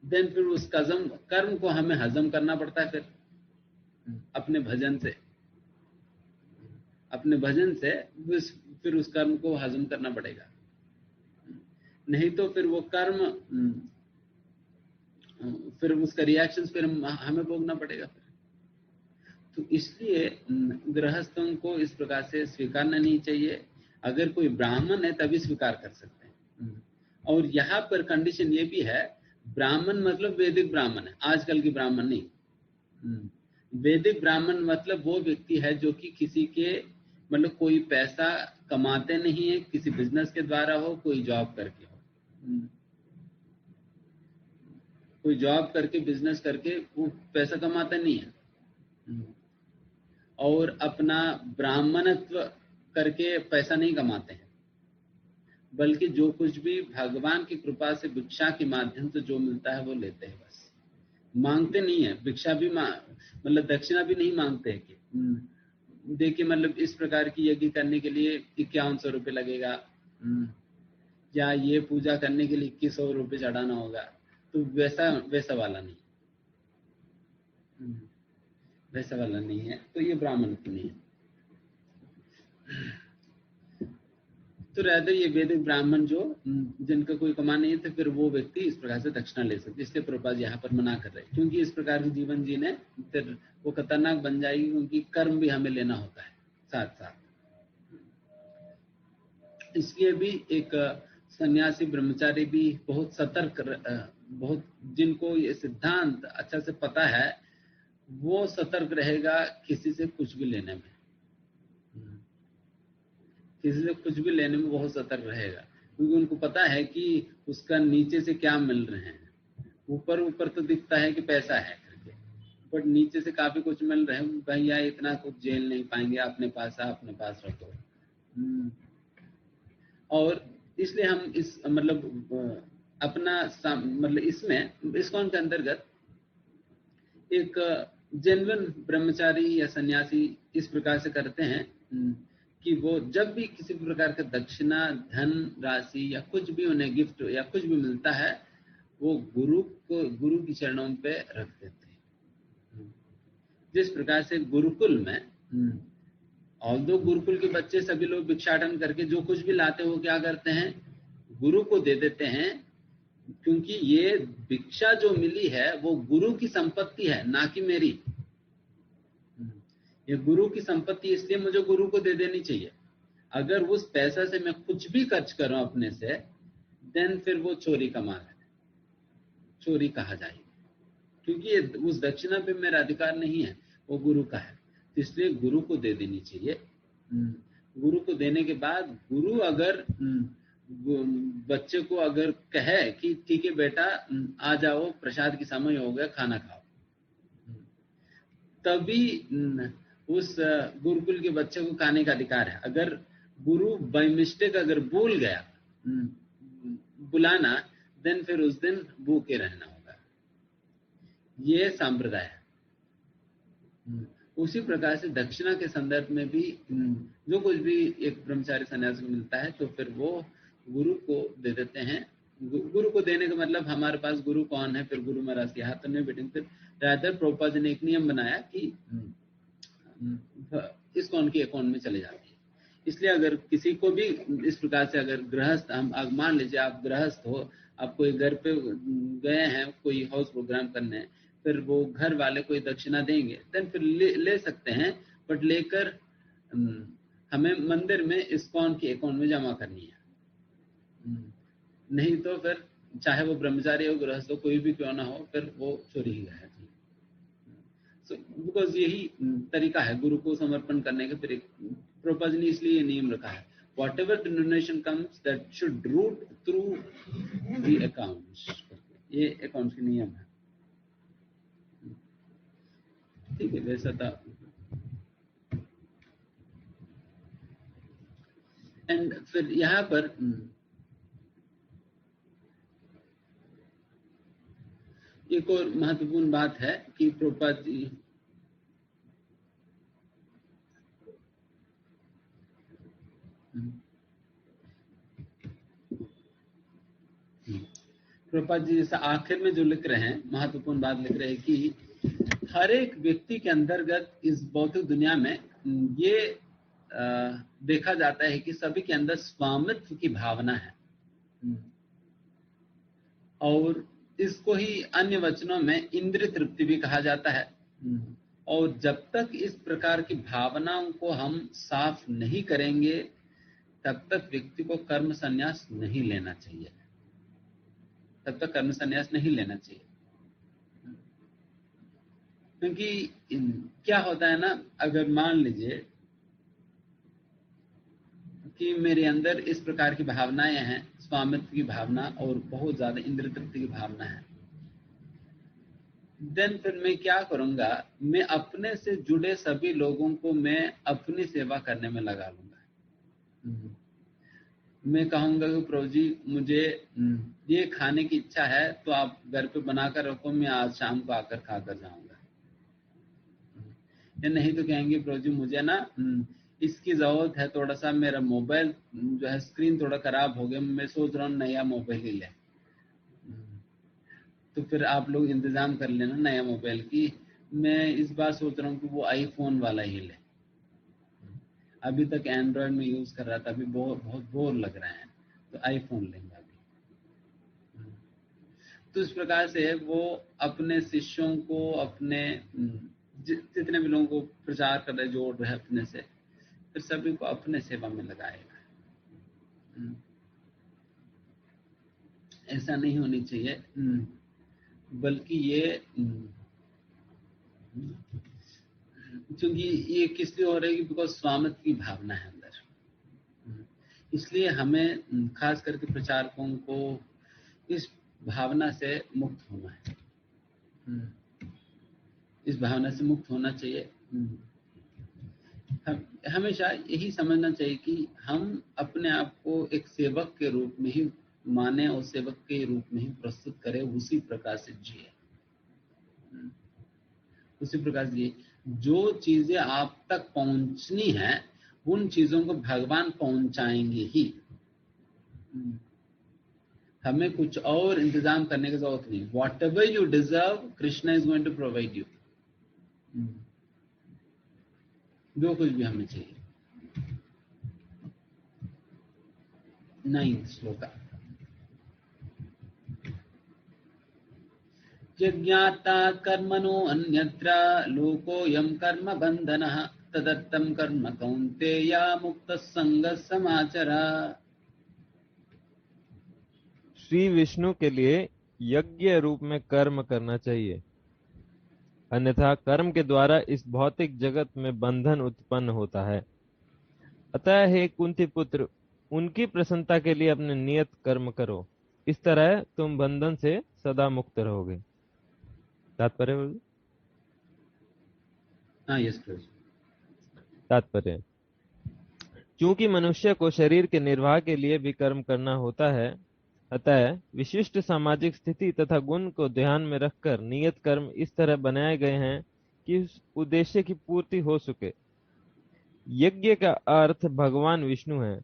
देन फिर उस कर्म को हमें हजम करना पड़ता है। फिर अपने भजन से फिर उस कर्म को हजम करना पड़ेगा, नहीं तो फिर वो कर्म, फिर उसका रिएक्शन फिर हमें भोगना पड़ेगा। तो इसलिए गृहस्थों को इस प्रकार से स्वीकारना नहीं चाहिए। अगर कोई ब्राह्मण है तभी स्वीकार कर सकते हैं। और यहाँ पर कंडीशन ये भी है, ब्राह्मण मतलब वैदिक ब्राह्मण है, आजकल की ब्राह्मण नहीं। वैदिक ब्राह्मण मतलब वो व्यक्ति है जो कि किसी के मतलब कोई पैसा कमाते नहीं है, किसी बिजनेस के द्वारा हो, कोई जॉब करके हो, कोई जॉब करके बिजनेस करके वो पैसा कमाता नहीं है, और अपना ब्राह्मणत्व करके पैसा नहीं कमाते हैं। बल्कि जो कुछ भी भगवान की कृपा से भिक्षा के माध्यम से जो मिलता है वो लेते हैं, बस मांगते नहीं है। भिक्षा भी मतलब दक्षिणा भी नहीं मांगते हैं कि देखिए मतलब इस प्रकार की यज्ञ करने के लिए 5100 रुपये लगेगा, या ये पूजा करने के लिए 2100 रुपये चढ़ाना होगा, तो वैसा वाला नहीं, वैसा वाला नहीं है। तो ये ब्राह्मण की नहीं है। तो रहते ये वैदिक ब्राह्मण जो जिनका कोई कमान नहीं है, तो फिर वो व्यक्ति इस प्रकार से दक्षिणा ले सकते। इसलिए प्रभुपाद यहाँ पर मना कर रहे हैं, क्योंकि इस प्रकार के जीवन जीने फिर वो खतरनाक बन जाएगी, क्योंकि कर्म भी हमें लेना होता है साथ साथ। इसलिए भी एक सन्यासी ब्रह्मचारी भी बहुत सतर्क, बहुत जिनको ये सिद्धांत अच्छा से पता है, वो सतर्क रहेगा किसी से कुछ भी लेने में, किसी से कुछ भी लेने में बहुत सतर्क रहेगा, क्योंकि उनको पता है कि उसका नीचे से क्या मिल रहे हैं। ऊपर ऊपर तो दिखता है कि पैसा है करके, बट नीचे से काफी कुछ मिल रहे हैं। भैया इतना कुछ झेल नहीं पाएंगे, अपने पास है, अपने पास रखो। और इसलिए हम इस मतलब अपना मतलब इसमें इस्कॉन के अंतर्गत एक जेन्युइन ब्रह्मचारी या सन्यासी इस प्रकार से करते हैं कि वो जब भी किसी प्रकार का दक्षिणा, धन राशि या कुछ भी उन्हें गिफ्ट या कुछ भी मिलता है, वो गुरु की चरणों पे रख देते हैं। जिस प्रकार से गुरुकुल में ऑल्दो गुरुकुल के बच्चे सभी लोग भिक्षाटन करके जो कुछ भी लाते हो क्या करते हैं, गुरु को दे देते हैं, क्योंकि ये भिक्षा जो मिली है वो गुरु की संपत्ति है, ना कि मेरी। ये गुरु की संपत्ति, इसलिए मुझे गुरु को दे देनी चाहिए। अगर उस पैसा से मैं कुछ भी खर्च करूं अपने से, देन फिर वो चोरी का माल है, चोरी कहा जाएगा, क्योंकि उस दक्षिणा पे मेरा अधिकार नहीं है, वो गुरु का है। इसलिए गुरु को दे देनी चाहिए। गुरु को देने के बाद गुरु अगर बच्चे को अगर कहे कि ठीक है बेटा आ जाओ, प्रसाद की समय हो गया, खाना खाओ, तभी उस गुरुकुल के बच्चे को खाने का अधिकार है। अगर गुरु बाय मिस्टेक अगर भूल गया बुलाना, देन फिर उस दिन भूखे रहना होगा। ये संप्रदाय है। उसी प्रकार से दक्षिणा के संदर्भ में भी जो कुछ भी एक ब्रह्मचारी सन्यासी को मिलता है, तो फिर वो गुरु को दे देते हैं। गुरु को देने का मतलब हमारे पास गुरु कौन है, फिर गुरु महाराज के हाथ नहीं बैठेंगे। फिर रादर प्रभुपाद जी ने एक नियम बनाया कि इस कौन के अकाउंट में चले जाती है। इसलिए अगर किसी को भी इस प्रकार से अगर गृहस्थ, हम मान लीजिए आप गृहस्थ हो, आप कोई घर पे गए हैं कोई हाउस प्रोग्राम करने, फिर वो घर वाले कोई दक्षिणा देंगे, देन फिर ले सकते हैं, बट लेकर हमें मंदिर में इस्कॉन के अकाउंट में जमा करनी है। नहीं तो फिर चाहे वो ब्रह्मचारी हो, गृहस्थ हो, कोई भी क्यों ना हो, फिर वो चोरी ही है। बिकॉज यही तरीका है गुरु को समर्पण करने का। फिर एक प्रभुपाद जी ने इसलिए ये नियम रखा है, whatever donation comes that should route through the accounts. ये अकाउंट के नियम है, ठीक है। वैसा था। एंड फिर यहाँ पर एक और महत्वपूर्ण बात है कि प्रभुपाद जी जैसा आखिर में जो लिख रहे हैं, महत्वपूर्ण बात लिख रहे हैं कि हर एक व्यक्ति के अंतर्गत इस भौतिक दुनिया में ये देखा जाता है कि सभी के अंदर स्वामित्व की भावना है, और इसको ही अन्य वचनों में इंद्रिय तृप्ति भी कहा जाता है। और जब तक इस प्रकार की भावनाओं को हम साफ नहीं करेंगे, तब तक व्यक्ति को कर्म संन्यास नहीं लेना चाहिए, तब तक कर्म संन्यास नहीं लेना चाहिए। क्योंकि क्या होता है ना, अगर मान लीजिए कि मेरे अंदर इस प्रकार की भावनाएं हैं, स्वामित्व की भावना और बहुत ज्यादा इंद्रिय तृप्ति की भावना है, देन फिर मैं क्या करूंगा, मैं अपने से जुड़े सभी लोगों को मैं अपनी सेवा करने में लगा लूंगा। मैं कहूंगा कि प्रभु जी मुझे ये खाने की इच्छा है, तो आप घर पे बनाकर रखो, मैं आज शाम को आकर खाकर जाऊंगा। या नहीं तो कहेंगे प्रभु जी मुझे ना इसकी जरूरत है, थोड़ा सा मेरा मोबाइल जो है स्क्रीन थोड़ा खराब हो गया, मैं सोच रहा हूँ नया मोबाइल ही ले। तो फिर आप लोग इंतजाम कर लेना नया मोबाइल की। मैं इस बार सोच रहा हूँ कि वो आईफोन वाला ही ले। अभी तक एंड्रॉयड में यूज कर रहा था, अभी बहुत बोर लग रहा है, तो आईफोन लेंगे अभी। तो इस प्रकार से वो अपने शिष्यों को, अपने जितने भी लोगों को प्रचार कर रहे, जोड़ रहे अपने से, फिर सभी को अपने सेवा में लगाएगा। ऐसा नहीं होनी चाहिए, बल्कि ये क्योंकि ये किस लिए हो रही है, बिकॉज स्वामित्व की भावना है अंदर। इसलिए हमें खास करके प्रचारकों को इस भावना से मुक्त होना है, इस भावना से मुक्त होना चाहिए। हमेशा यही समझना चाहिए कि हम अपने आप को एक सेवक के रूप में ही माने और सेवक के रूप में ही प्रस्तुत करें, उसी प्रकार से जिए, उसी प्रकार से जिए। जो चीजें आप तक पहुंचनी है, उन चीजों को भगवान पहुंचाएंगे ही। हमें कुछ और इंतजाम करने की जरूरत नहीं। Whatever you deserve, Krishna is going to provide you. जो कुछ भी हमें चाहिए। 9th श्लोका। यज्ञाता कर्मणो अन्यत्र लोकोऽयं कर्म बंधनः तदत्तं कर्म कौन्तेय मुक्तः संगः समाचर। श्री विष्णु के लिए यज्ञ रूप में कर्म करना चाहिए, अन्यथा कर्म के द्वारा इस भौतिक जगत में बंधन उत्पन्न होता है। अतः हे कुंती पुत्र, उनकी प्रसन्नता के लिए अपने नियत कर्म करो, इस तरह तुम बंधन से सदा मुक्त रहोगे। तात्पर्य बोलिए। हाँ, यस प्रभु। तात्पर्य, क्योंकि मनुष्य को शरीर के निर्वाह के लिए भी कर्म करना होता है, अतः विशिष्ट सामाजिक स्थिति तथा गुण को ध्यान में रखकर नियत कर्म इस तरह बनाए गए हैं कि उस उद्देश्य की पूर्ति हो सके। यज्ञ का अर्थ भगवान विष्णु है।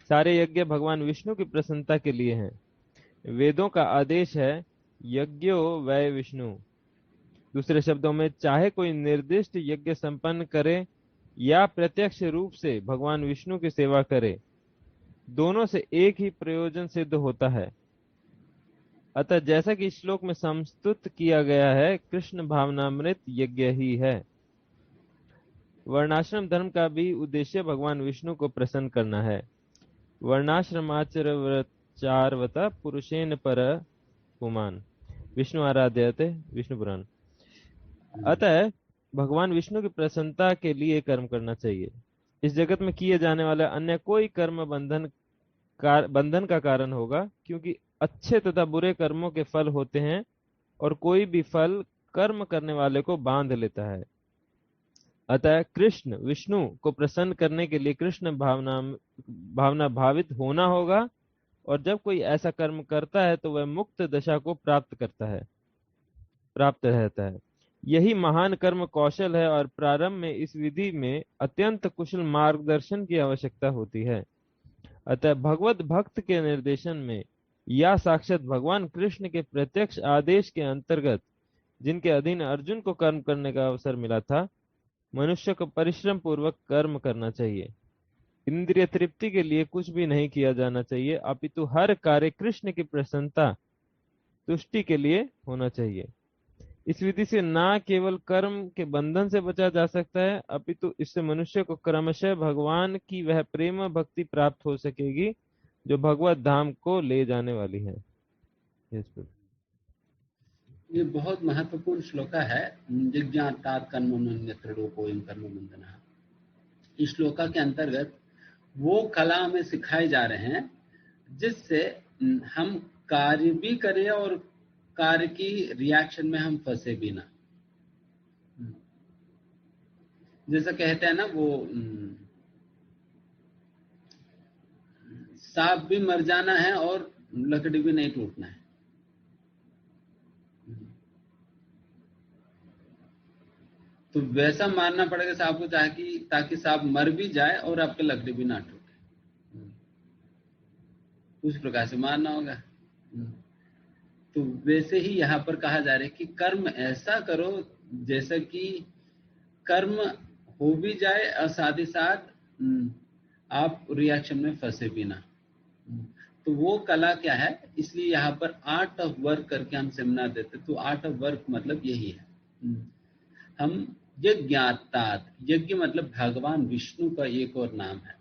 सारे यज्ञ भगवान विष्णु की प्रसन्नता के लिए हैं। वेदों का आदेश है यज्ञो वै विष्णु। दूसरे शब्दों में, चाहे कोई निर्दिष्ट यज्ञ संपन्न करे या प्रत्यक्ष रूप से भगवान विष्णु की सेवा करे, दोनों से एक ही प्रयोजन सिद्ध होता है। अतः जैसा कि श्लोक में संस्तुत किया गया है, कृष्ण भावनामृत यज्ञ ही है। वर्णाश्रम धर्म का भी उद्देश्य भगवान विष्णु को प्रसन्न करना है। वर्णाश्रमाचरवचारवता पुरुषेण पर पुमान विष्णु आराध्यते, विष्णु पुराण। अतः भगवान विष्णु की प्रसन्नता के लिए कर्म करना चाहिए। इस जगत में किए जाने वाला अन्य कोई कर्म बंधन का कारण होगा, क्योंकि अच्छे तथा बुरे कर्मों के फल होते हैं और कोई भी फल कर्म करने वाले को बांध लेता है। अतः कृष्ण विष्णु को प्रसन्न करने के लिए कृष्ण भावना भावित होना होगा, और जब कोई ऐसा कर्म करता है तो वह मुक्त दशा को प्राप्त रहता है। यही महान कर्म कौशल है, और प्रारंभ में इस विधि में अत्यंत कुशल मार्गदर्शन की आवश्यकता होती है। अतः भगवत भक्त के निर्देशन में या साक्षात भगवान कृष्ण के प्रत्यक्ष आदेश के अंतर्गत जिनके अधीन अर्जुन को कर्म करने का अवसर मिला था, मनुष्य को परिश्रम पूर्वक कर्म करना चाहिए। इंद्रिय तृप्ति के लिए कुछ भी नहीं किया जाना चाहिए, अपितु हर कार्य कृष्ण की प्रसन्नता तुष्टि के लिए होना चाहिए। इस विधि से न केवल कर्म के बंधन से बचा जा सकता है, अपितु इससे मनुष्य को क्रमशः भगवान की वह प्रेम भक्ति प्राप्त हो सकेगी जो भगवत धाम को ले जाने वाली है। ये बहुत महत्वपूर्ण श्लोका है। जिज्ञातात कर्मण्यत्र लोकोऽयं कर्म बंधनः। इस श्लोका के अंतर्गत वो कला हमें सिखाए जा रहे हैं जिससे हम कार्य भी करें और कार्य की रिएक्शन में हम फंसे भी ना। जैसा कहते हैं ना वो सांप भी मर जाना है और लकड़ी भी नहीं टूटना है। तो वैसा मारना पड़ेगा सांप को ताकि सांप मर भी जाए और आपके लकड़ी भी ना टूटे, उस प्रकार से मारना होगा। तो वैसे ही यहाँ पर कहा जा रहा है कि कर्म ऐसा करो जैसा कि कर्म हो भी जाए और साथ ही साथ आप रिएक्शन में फंसे भी ना। तो वो कला क्या है, इसलिए यहाँ पर आर्ट ऑफ वर्क करके हम सेमिनार देते। तो आर्ट ऑफ वर्क मतलब यही है। हम यज्ञातात, यज्ञ मतलब भगवान विष्णु का एक और नाम है।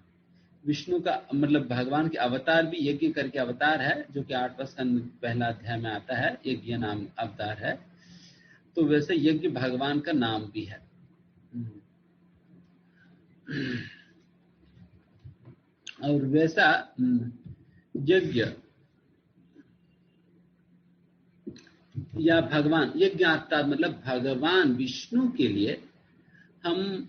विष्णु का मतलब भगवान के अवतार भी यज्ञ करके अवतार है, जो कि 8वां स्कंद पहला अध्याय में आता है, यज्ञ नाम अवतार है। तो वैसे यज्ञ भगवान का नाम भी है। और वैसा यज्ञ या भगवान, यज्ञात्ता मतलब भगवान विष्णु के लिए हम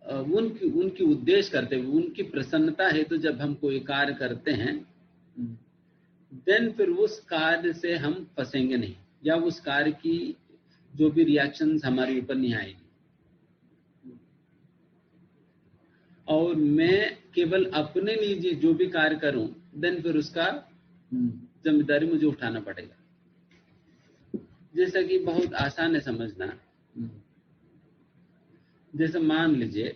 उनकी उद्देश्य करते हुए, उनकी प्रसन्नता हेतु जब हम कोई कार्य करते हैं, देन फिर उस कार्य से हम फंसेंगे नहीं, या उस कार्य की जो भी रिएक्शंस हमारे ऊपर नहीं आएगी। और मैं केवल अपने लिए जो भी कार्य करूं, देन फिर उसका जिम्मेदारी मुझे उठाना पड़ेगा। जैसा कि बहुत आसान है समझना। जैसे मान लीजिए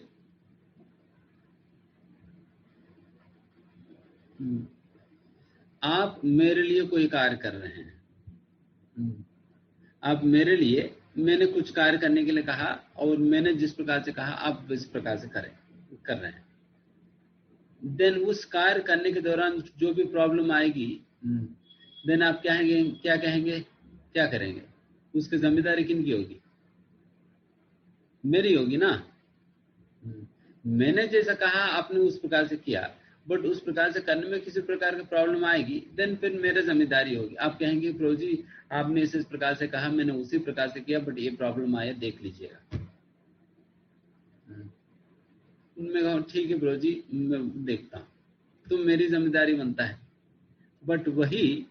आप मेरे लिए कोई कार्य कर रहे हैं। आप मेरे लिए, मैंने कुछ कार्य करने के लिए कहा और मैंने जिस प्रकार से कहा आप इस प्रकार से कर रहे हैं। देन उस कार्य करने के दौरान जो भी प्रॉब्लम आएगी, देन आप क्या कहेंगे, क्या करेंगे? उसकी जिम्मेदारी किनकी होगी? मेरी होगी ना। मैंने जैसा कहा आपने उस प्रकार से किया, बट उस प्रकार से करने में किसी प्रकार की प्रॉब्लम आएगी, देन फिर मेरी जिम्मेदारी होगी। आप कहेंगे प्रभु जी आपने इस प्रकार से कहा, मैंने उसी प्रकार से किया, बट ये प्रॉब्लम आया, देख लीजिएगा। उनमें कहा ठीक है प्रभु जी मैं देखता हूं, तो मेरी जिम्मेदारी बनता है। बट वही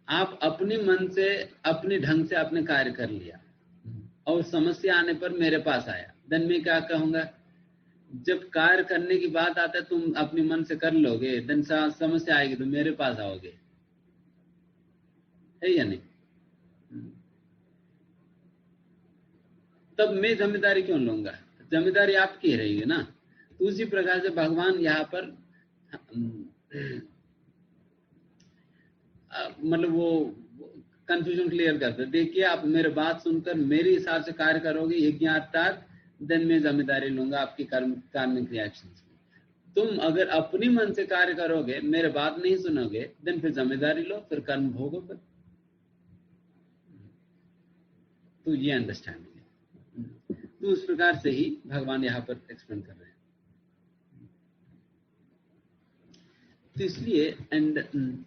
आप अपने मन से अपने ढंग से आपने कार्य कर लिया और समस्या आने पर मेरे पास आया, देन मैं क्या कहूंगा? जब कार्य करने की बात आता है तुम अपने मन से कर लोगे, देन समस्या आएगी तो मेरे पास आओगे, है या नहीं? तब मैं जिम्मेदारी क्यों लूंगा? जिम्मेदारी आपकी रहेगी ना। तो उसी प्रकार से भगवान यहाँ पर मतलब वो कंफ्यूजन क्लियर करते। देखिए आप मेरे बात सुनकर मेरे हिसाब से कार्य करोगे यज्ञार्थात, देन मैं जिम्मेदारी लूंगा आपकी कार्मिक रिएक्शन की। तुम अगर अपनी मन से कार्य करोगे, मेरे बात नहीं सुनोगे, देन फिर जिम्मेदारी लो, फिर कर्म भोगो। फिर तो ये अंडरस्टैंडिंग है। तो उस प्रकार से ही भगवान यहाँ पर एक्सप्लेन कर रहे हैं। तो इसलिए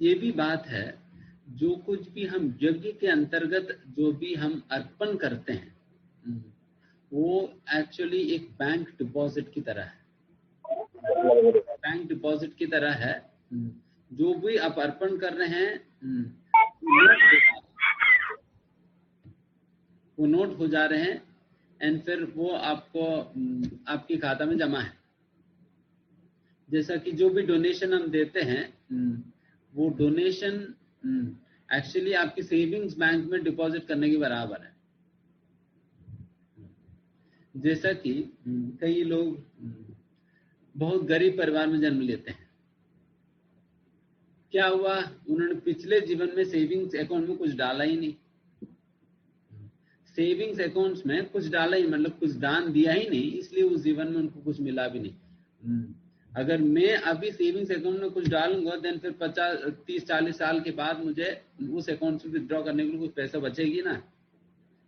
ये भी बात है, जो कुछ भी हम यज्ञ के अंतर्गत जो भी हम अर्पण करते हैं, वो एक्चुअली एक बैंक डिपॉजिट की तरह है। बैंक डिपॉजिट की तरह है। जो भी आप अर्पण कर रहे हैं वो नोट हो जा रहे हैं, एंड फिर वो आपको आपके खाता में जमा है। जैसा कि जो भी डोनेशन हम देते हैं, वो डोनेशन एक्चुअली आपकी सेविंग्स बैंक में डिपॉजिट करने के बराबर है। जैसा कि कई लोग बहुत गरीब परिवार में जन्म लेते हैं, क्या हुआ? उन्होंने पिछले जीवन में सेविंग्स अकाउंट में कुछ डाला ही नहीं। सेविंग्स अकाउंट्स में कुछ डाला ही, मतलब कुछ दान दिया ही नहीं, इसलिए उस जीवन में उनको कुछ मिला भी नहीं। अगर मैं अभी सेविंग्स अकाउंट में कुछ डालूंगा, देन फिर 30-40 साल के बाद मुझे उस अकाउंट से विड्रॉ करने के लिए कुछ पैसा बचेगी ना।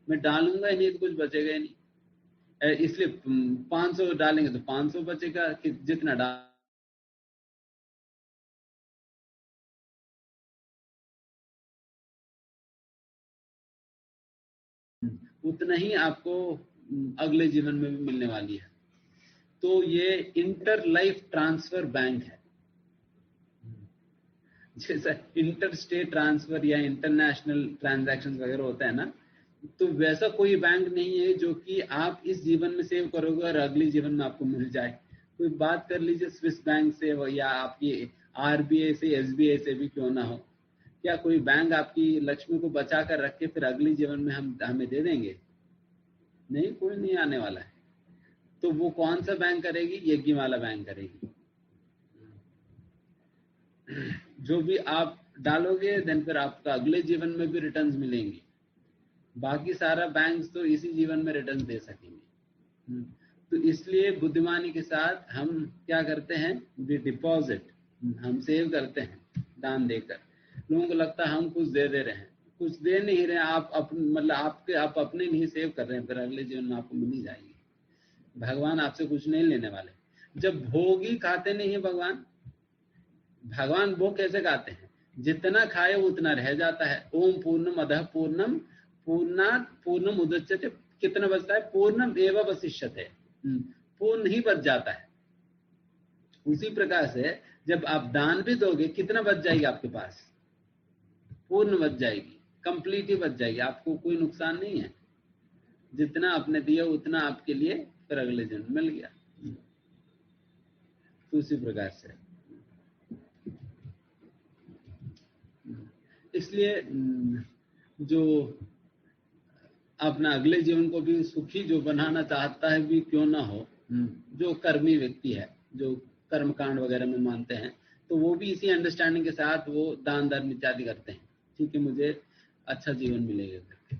मैं डालूंगा ही नहीं तो कुछ बचेगा ही नहीं। इसलिए 500 डालेंगे तो 500 बचेगा, कि जितना डाल उतना ही आपको अगले जीवन में भी मिलने वाली है। तो ये इंटर लाइफ ट्रांसफर बैंक है। जैसा इंटर स्टेट ट्रांसफर या इंटरनेशनल ट्रांजैक्शन वगैरह होता है ना, तो वैसा कोई बैंक नहीं है जो कि आप इस जीवन में सेव करोगे और अगले जीवन में आपको मिल जाए। कोई बात कर लीजिए स्विस बैंक से या आपकी आरबीआई से, एसबीआई से भी क्यों ना हो, क्या कोई बैंक आपकी लक्ष्मी को बचा कर रख के फिर अगले जीवन में हमें दे देंगे? नहीं, कोई नहीं आने वाला है। तो वो कौन सा बैंक करेगी? यज्ञमाला बैंक करेगी। जो भी आप डालोगे देन फिर आपका अगले जीवन में भी रिटर्न्स मिलेंगे। बाकी सारा बैंक तो इसी जीवन में रिटर्न दे सकेंगे। तो इसलिए बुद्धिमानी के साथ हम क्या करते हैं? डिपॉजिट, हम सेव करते हैं दान देकर। लोगों को लगता है हम कुछ दे रहे हैं, कुछ दे नहीं रहे। आप आप अपने नहीं सेव कर रहे हैं, फिर अगले जीवन में आपको मिल ही जाएगी। भगवान आपसे कुछ नहीं लेने वाले। जब भोग ही खाते नहीं है भगवान भोग कैसे खाते हैं? जितना खाए उतना रह जाता है। ओम पूर्णम अधः पूर्णम पूर्णात् पूर्णम उदच्यते। कितना बचता है? पूर्णम एव अवशिष्यते। पूर्ण ही बच जाता है। उसी प्रकार से जब आप दान भी दोगे, कितना बच जाएगी आपके पास? पूर्ण बच जाएगी, कंप्लीट ही बच जाएगी। आपको कोई नुकसान नहीं है। जितना आपने दिया उतना आपके लिए फिर अगले जन्म मिल गया। तो उसी प्रकार से इसलिए जो अपना अगले जीवन को भी सुखी जो बनाना चाहता है भी क्यों ना हो, जो कर्मी व्यक्ति है, जो कर्मकांड वगैरह में मानते हैं, तो वो भी इसी अंडरस्टैंडिंग के साथ वो दान धर्म इत्यादि करते हैं। ठीक है, मुझे अच्छा जीवन मिलेगा करके।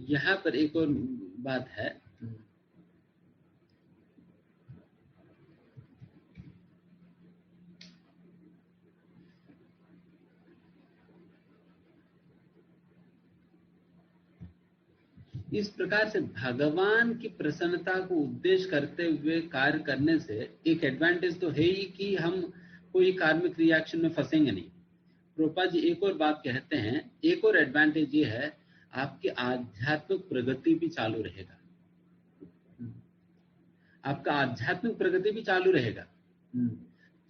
यहाँ पर एक और बात है। इस प्रकार से भगवान की प्रसन्नता को उद्देश्य करते हुए कार्य करने से एक एडवांटेज तो है ही कि हम कोई कार्मिक रिएक्शन में फंसेंगे नहीं। प्रभुपाद जी एक और बात कहते हैं, एक और एडवांटेज ये है, आपकी आध्यात्मिक प्रगति भी चालू रहेगा। आपका आध्यात्मिक प्रगति भी चालू रहेगा।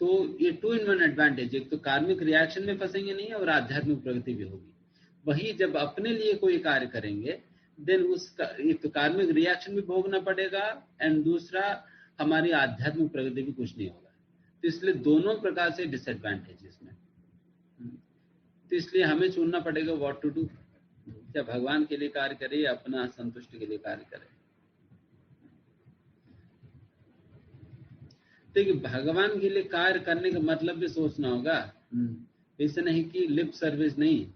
तो ये 2 in 1 एडवांटेज, एक तो कार्मिक रिएक्शन में फंसेंगे नहीं और आध्यात्मिक प्रगति भी होगी। वही जब अपने लिए कोई कार्य करेंगे देन उसका एक तो कार्मिक रिएक्शन भी भोगना पड़ेगा एंड दूसरा हमारी आध्यात्मिक प्रगति भी कुछ नहीं होगा। तो इसलिए दोनों प्रकार से डिसएडवांटेज इसमें। तो इसलिए हमें चुनना पड़ेगा व्हाट टू डू। क्या भगवान के लिए कार्य करे या अपना संतुष्टि के लिए कार्य करे। देखिए भगवान के लिए कार्य करने का मतलब भी सोचना होगा। ऐसे नहीं कि लिप सर्विस नहीं।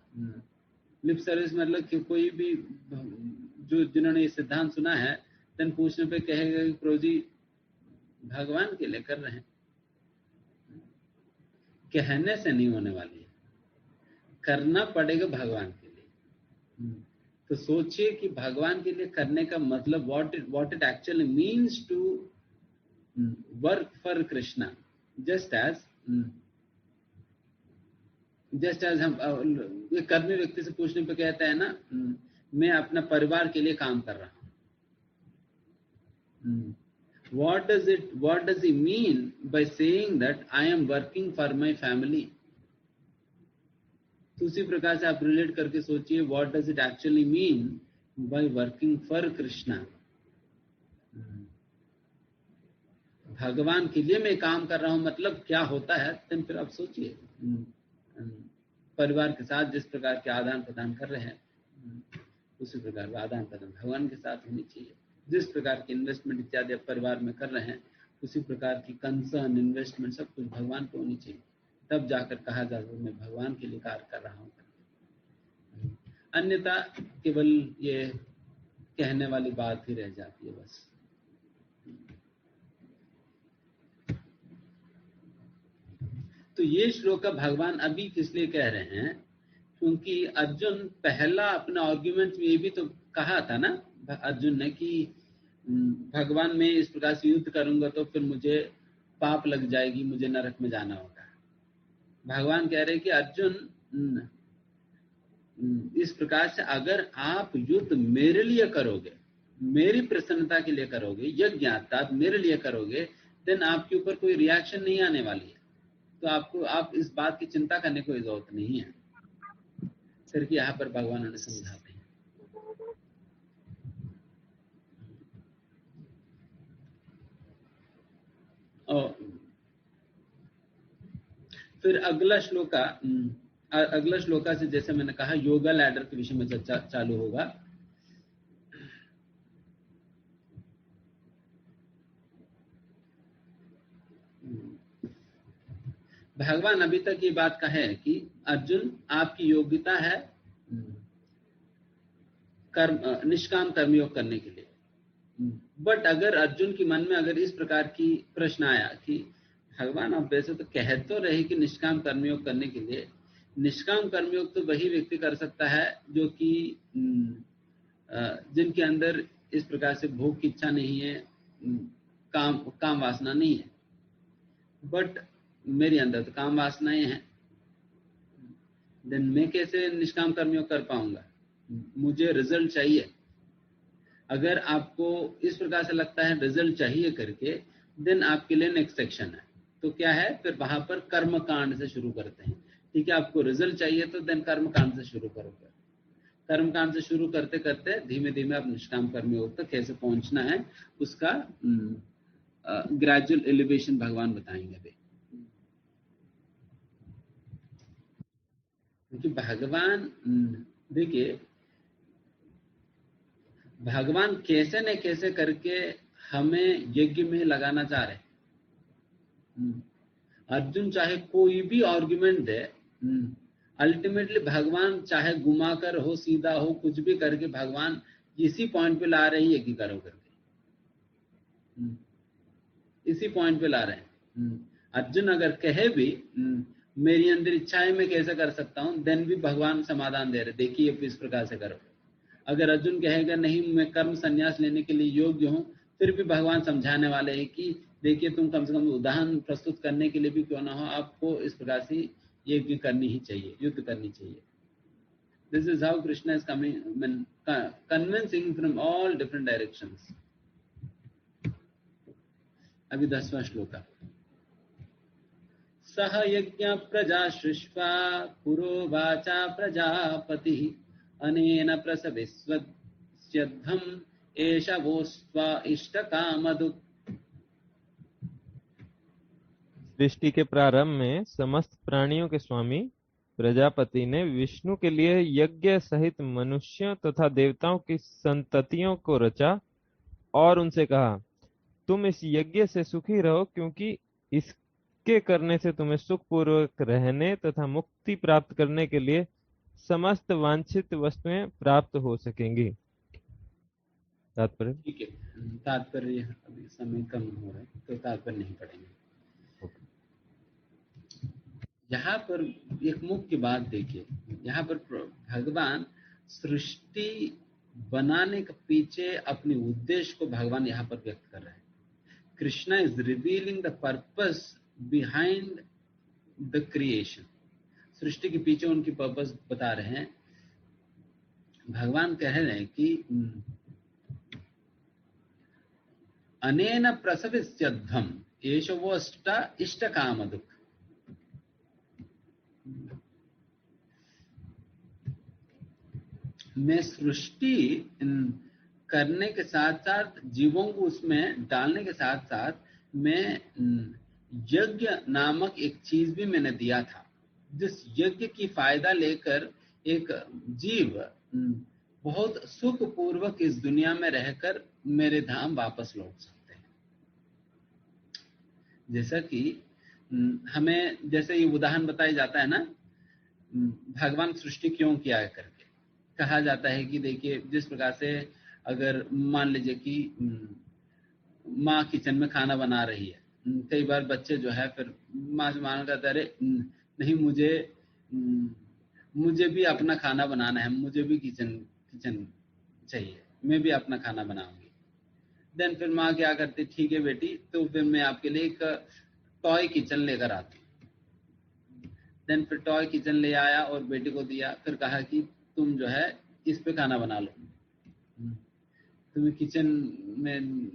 लिप सर्विस मतलब कि कोई भी जो जिन्होंने ये सिद्धांत सुना है देन पूछने पे कहेगा कि प्रभु जी भगवान के लिए कर रहे हैं। कहने से नहीं होने वाली है, करना पड़ेगा भगवान के लिए। तो सोचिए कि भगवान के लिए करने का मतलब what it actually means to work for Krishna. Just as हम एक कर्मी व्यक्ति से पूछने पे कहता है ना, मैं अपना परिवार के लिए काम कर रहा हूं। What does he mean by saying that I am working for my family? तो उसी प्रकार से आप रिलेट करके सोचिए, what does it actually mean by working for Krishna? भगवान के लिए मैं काम कर रहा हूं मतलब क्या होता है, तो फिर आप सोचिए। परिवार के साथ जिस प्रकार के आदान प्रदान कर रहे हैं उसी प्रकार का आदान प्रदान भगवान के साथ होनी चाहिए। जिस प्रकार की इन्वेस्टमेंट इत्यादि आप परिवार में कर रहे हैं उसी प्रकार की कंसर्न इन्वेस्टमेंट सब कुछ भगवान को होनी चाहिए। तब जाकर कहा जाता है मैं भगवान के लिए कार्य कर रहा हूं। अन्यथा केवल ये कहने वाली बात ही रह जाती है बस। तो ये श्लोक भगवान अभी किस लिए कह रहे हैं, क्योंकि अर्जुन पहला अपना आर्ग्यूमेंट में ये भी तो कहा था ना अर्जुन ने कि भगवान मैं इस प्रकार से युद्ध करूंगा तो फिर मुझे पाप लग जाएगी, मुझे नरक में जाना होगा। भगवान कह रहे हैं कि अर्जुन इस प्रकार से अगर आप युद्ध मेरे लिए करोगे, मेरी प्रसन्नता के लिए करोगे, यज्ञ अर्थात मेरे लिए करोगे, देन आपके ऊपर कोई रिएक्शन नहीं आने वाली है। तो आप इस बात की चिंता करने की जरूरत नहीं है। फिर कि यहाँ पर भगवान उन्हें समझाते हैं। और फिर अगला श्लोका से जैसे मैंने कहा योगा लैडर के विषय में चर्चा चालू होगा। भगवान अभी तक ये बात कहे कि अर्जुन आपकी योग्यता है निष्काम कर्मयोग करने के लिए, बट अगर अर्जुन के मन में अगर इस प्रकार की प्रश्न आया कि भगवान आप वैसे तो कह तो रहे कि निष्काम कर्मयोग करने के लिए, निष्काम कर्मयोग तो वही व्यक्ति कर सकता है जो कि जिनके अंदर इस प्रकार से भोग की इच्छा नहीं है, काम वासना नहीं है, बट मेरे अंदर तो काम वासनाएं हैं, देन मैं कैसे निष्काम कर्मयोग कर पाऊंगा? मुझे रिजल्ट चाहिए। अगर आपको इस प्रकार से लगता है रिजल्ट चाहिए करके, देन आपके लिए नेक्स्ट सेक्शन है। तो क्या है, फिर वहां पर कर्म कांड से शुरू करते हैं। ठीक है, आपको रिजल्ट चाहिए तो देन कर्म कांड से शुरू करोगे। कर्म कांड से शुरू करते करते धीमे धीमे आप निष्काम कर्मयोग तक कैसे पहुंचना है, उसका ग्रेजुअल एलिवेशन भगवान बताएंगे अभी। क्योंकि भगवान देखिए, भगवान कैसे न कैसे करके हमें यज्ञ में लगाना चाह रहे। अर्जुन चाहे कोई भी आर्गुमेंट दे, अल्टीमेटली भगवान चाहे घुमाकर हो, सीधा हो, कुछ भी करके भगवान इसी पॉइंट पे ला रहे हैं, यज्ञ करो करके, इसी पॉइंट पे ला रहे हैं। अर्जुन अगर कहे भी मेरी अंदर इच्छाएं मैं कैसे कर सकता हूं, देन भी भगवान समाधान दे रहे, देखिए इस प्रकार से करो। अगर अर्जुन कहेगा नहीं मैं कर्म संन्यास लेने के लिए योग्य हूं, फिर भी भगवान समझाने वाले हैं कि देखिए तुम कम से कम उदाहरण प्रस्तुत करने के लिए भी क्यों ना हो, आपको इस प्रकार से यज्ञ करनी ही चाहिए, युद्ध करनी चाहिए। This is how Krishna is coming, convincing from all different directions. अभी 10वां श्लोक। सह यज्ञ प्रजा सृष्ट्वा पुरोवाचा प्रजापति अनेन प्रसविस्वद्यद्धम् एष वोस्त्वा इष्टकामदुक्। सृष्टि के प्रारंभ में समस्त प्राणियों के स्वामी प्रजापति ने विष्णु के लिए यज्ञ सहित मनुष्यों तथा देवताओं की संततियों को रचा और उनसे कहा, तुम इस यज्ञ से सुखी रहो, क्योंकि इसके करने से तुम्हें सुखपूर्वक रहने तथा मुक्ति प्राप्त करने के लिए समस्त वांछित वस्तुएं प्राप्त हो सकेंगी। तात्पर्य, ठीक है, तात्पर्य अभी समय कम हो रहा है तो तात्पर्य नहीं पढ़ेंगे। यहाँ पर एक मुख्य बात देखिए, यहाँ पर भगवान सृष्टि बनाने के पीछे अपने उद्देश्य को भगवान यहाँ पर व्यक्त कर रहे हैं। Krishna is revealing the purpose behind the creation. सृष्टि के पीछे उनकी पर्पस बता रहे हैं। भगवान कह रहे हैं कि अनेन प्रसविस्यद्धम् एष वो इष्ट कामदुक्। मैं सृष्टि करने के साथ साथ, जीवों को उसमें डालने के साथ साथ, मैं यज्ञ नामक एक चीज भी मैंने दिया था, जिस यज्ञ की फायदा लेकर एक जीव बहुत सुखपूर्वक इस दुनिया में रहकर मेरे धाम वापस लौट सकते हैं। जैसा कि हमें जैसे ये उदाहरण बताया जाता है ना, भगवान सृष्टि क्यों किया है करके कहा जाता है कि देखिए, जिस प्रकार से अगर मान लीजिए कि माँ किचन में खाना बना रही है, कई बार बच्चे जो है फिर माँ से मांगा करते, अरे नहीं मुझे भी अपना खाना बनाना है, मुझे भी किचन चाहिए, मैं भी अपना खाना बनाऊंगी। देन फिर माँ क्या करती, ठीक है बेटी, तो फिर मैं आपके लिए एक टॉय किचन लेकर आती। देन फिर टॉय किचन ले आया और बेटी को दिया, फिर कहा कि तुम जो है इस पे खाना बना लो। तुम्हें किचन में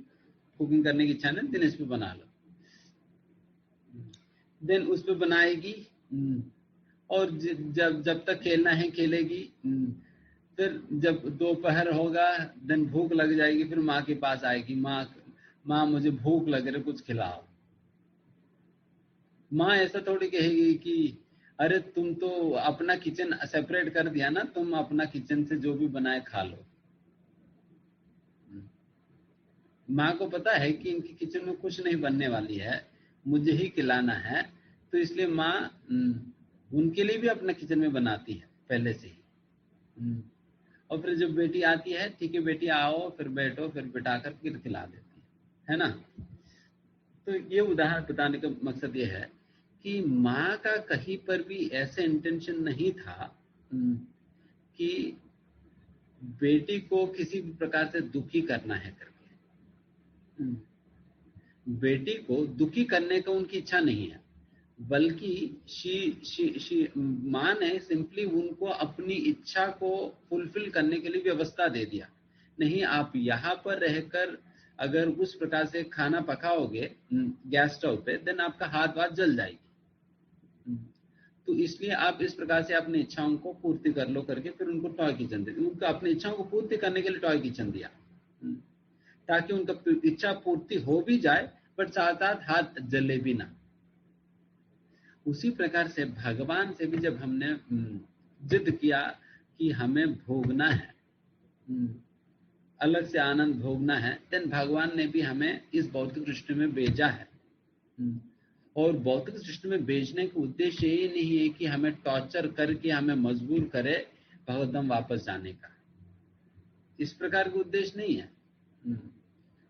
कुकिंग करने की इच्छा नहीं, देन इस पे बना लो। देन उस पे बनाएगी, और जब जब तक खेलना है खेलेगी। फिर जब दोपहर होगा, देन भूख लग जाएगी, फिर माँ के पास आएगी, माँ मुझे भूख लग रही, कुछ खिलाओ। माँ ऐसा थोड़ी कहेगी कि अरे तुम तो अपना किचन सेपरेट कर दिया ना, तुम अपना किचन से जो भी बनाए खा लो। माँ को पता है कि इनकी किचन में कुछ नहीं बनने वाली है, मुझे ही खिलाना है, तो इसलिए माँ उनके लिए भी अपना किचन में बनाती है पहले से ही। और फिर जब बेटी आती है, ठीक है बेटी आओ, फिर बैठो, फिर बिठा कर फिर खिला देती है ना। तो ये उदाहरण बताने का मकसद ये है कि माँ का कहीं पर भी ऐसे इंटेंशन नहीं था कि बेटी को किसी भी प्रकार से दुखी करना है करके। बेटी को दुखी करने का उनकी इच्छा नहीं है, बल्कि माँ ने सिंपली उनको अपनी इच्छा को फुलफिल करने के लिए व्यवस्था दे दिया। नहीं, आप यहाँ पर रहकर अगर उस प्रकार से खाना पकाओगे गैस स्टोव पे, देन आपका हाथ वाथ जल जाएगी। तो इसलिए आप इस प्रकार से अपनी इच्छाओं को पूर्ति कर लो करके फिर उनको टॉय किचन दे दी। उनको अपनी इच्छाओं को पूर्ति करने के लिए टॉय किचन दिया, ताकि उनका इच्छा पूर्ति हो भी जाए, बट साथ साथ हाथ जले भी ना। उसी प्रकार से भगवान से भी जब हमने जिद किया कि हमें भोगना है, अलग से आनंद भोगना है, देन भगवान ने भी हमें इस भौतिक सृष्टि में भेजा है। और भौतिक सृष्टि में भेजने का उद्देश्य ये नहीं है कि हमें टॉर्चर करके हमें मजबूर करे भगवतधाम वापस जाने का। इस प्रकार का उद्देश्य नहीं है।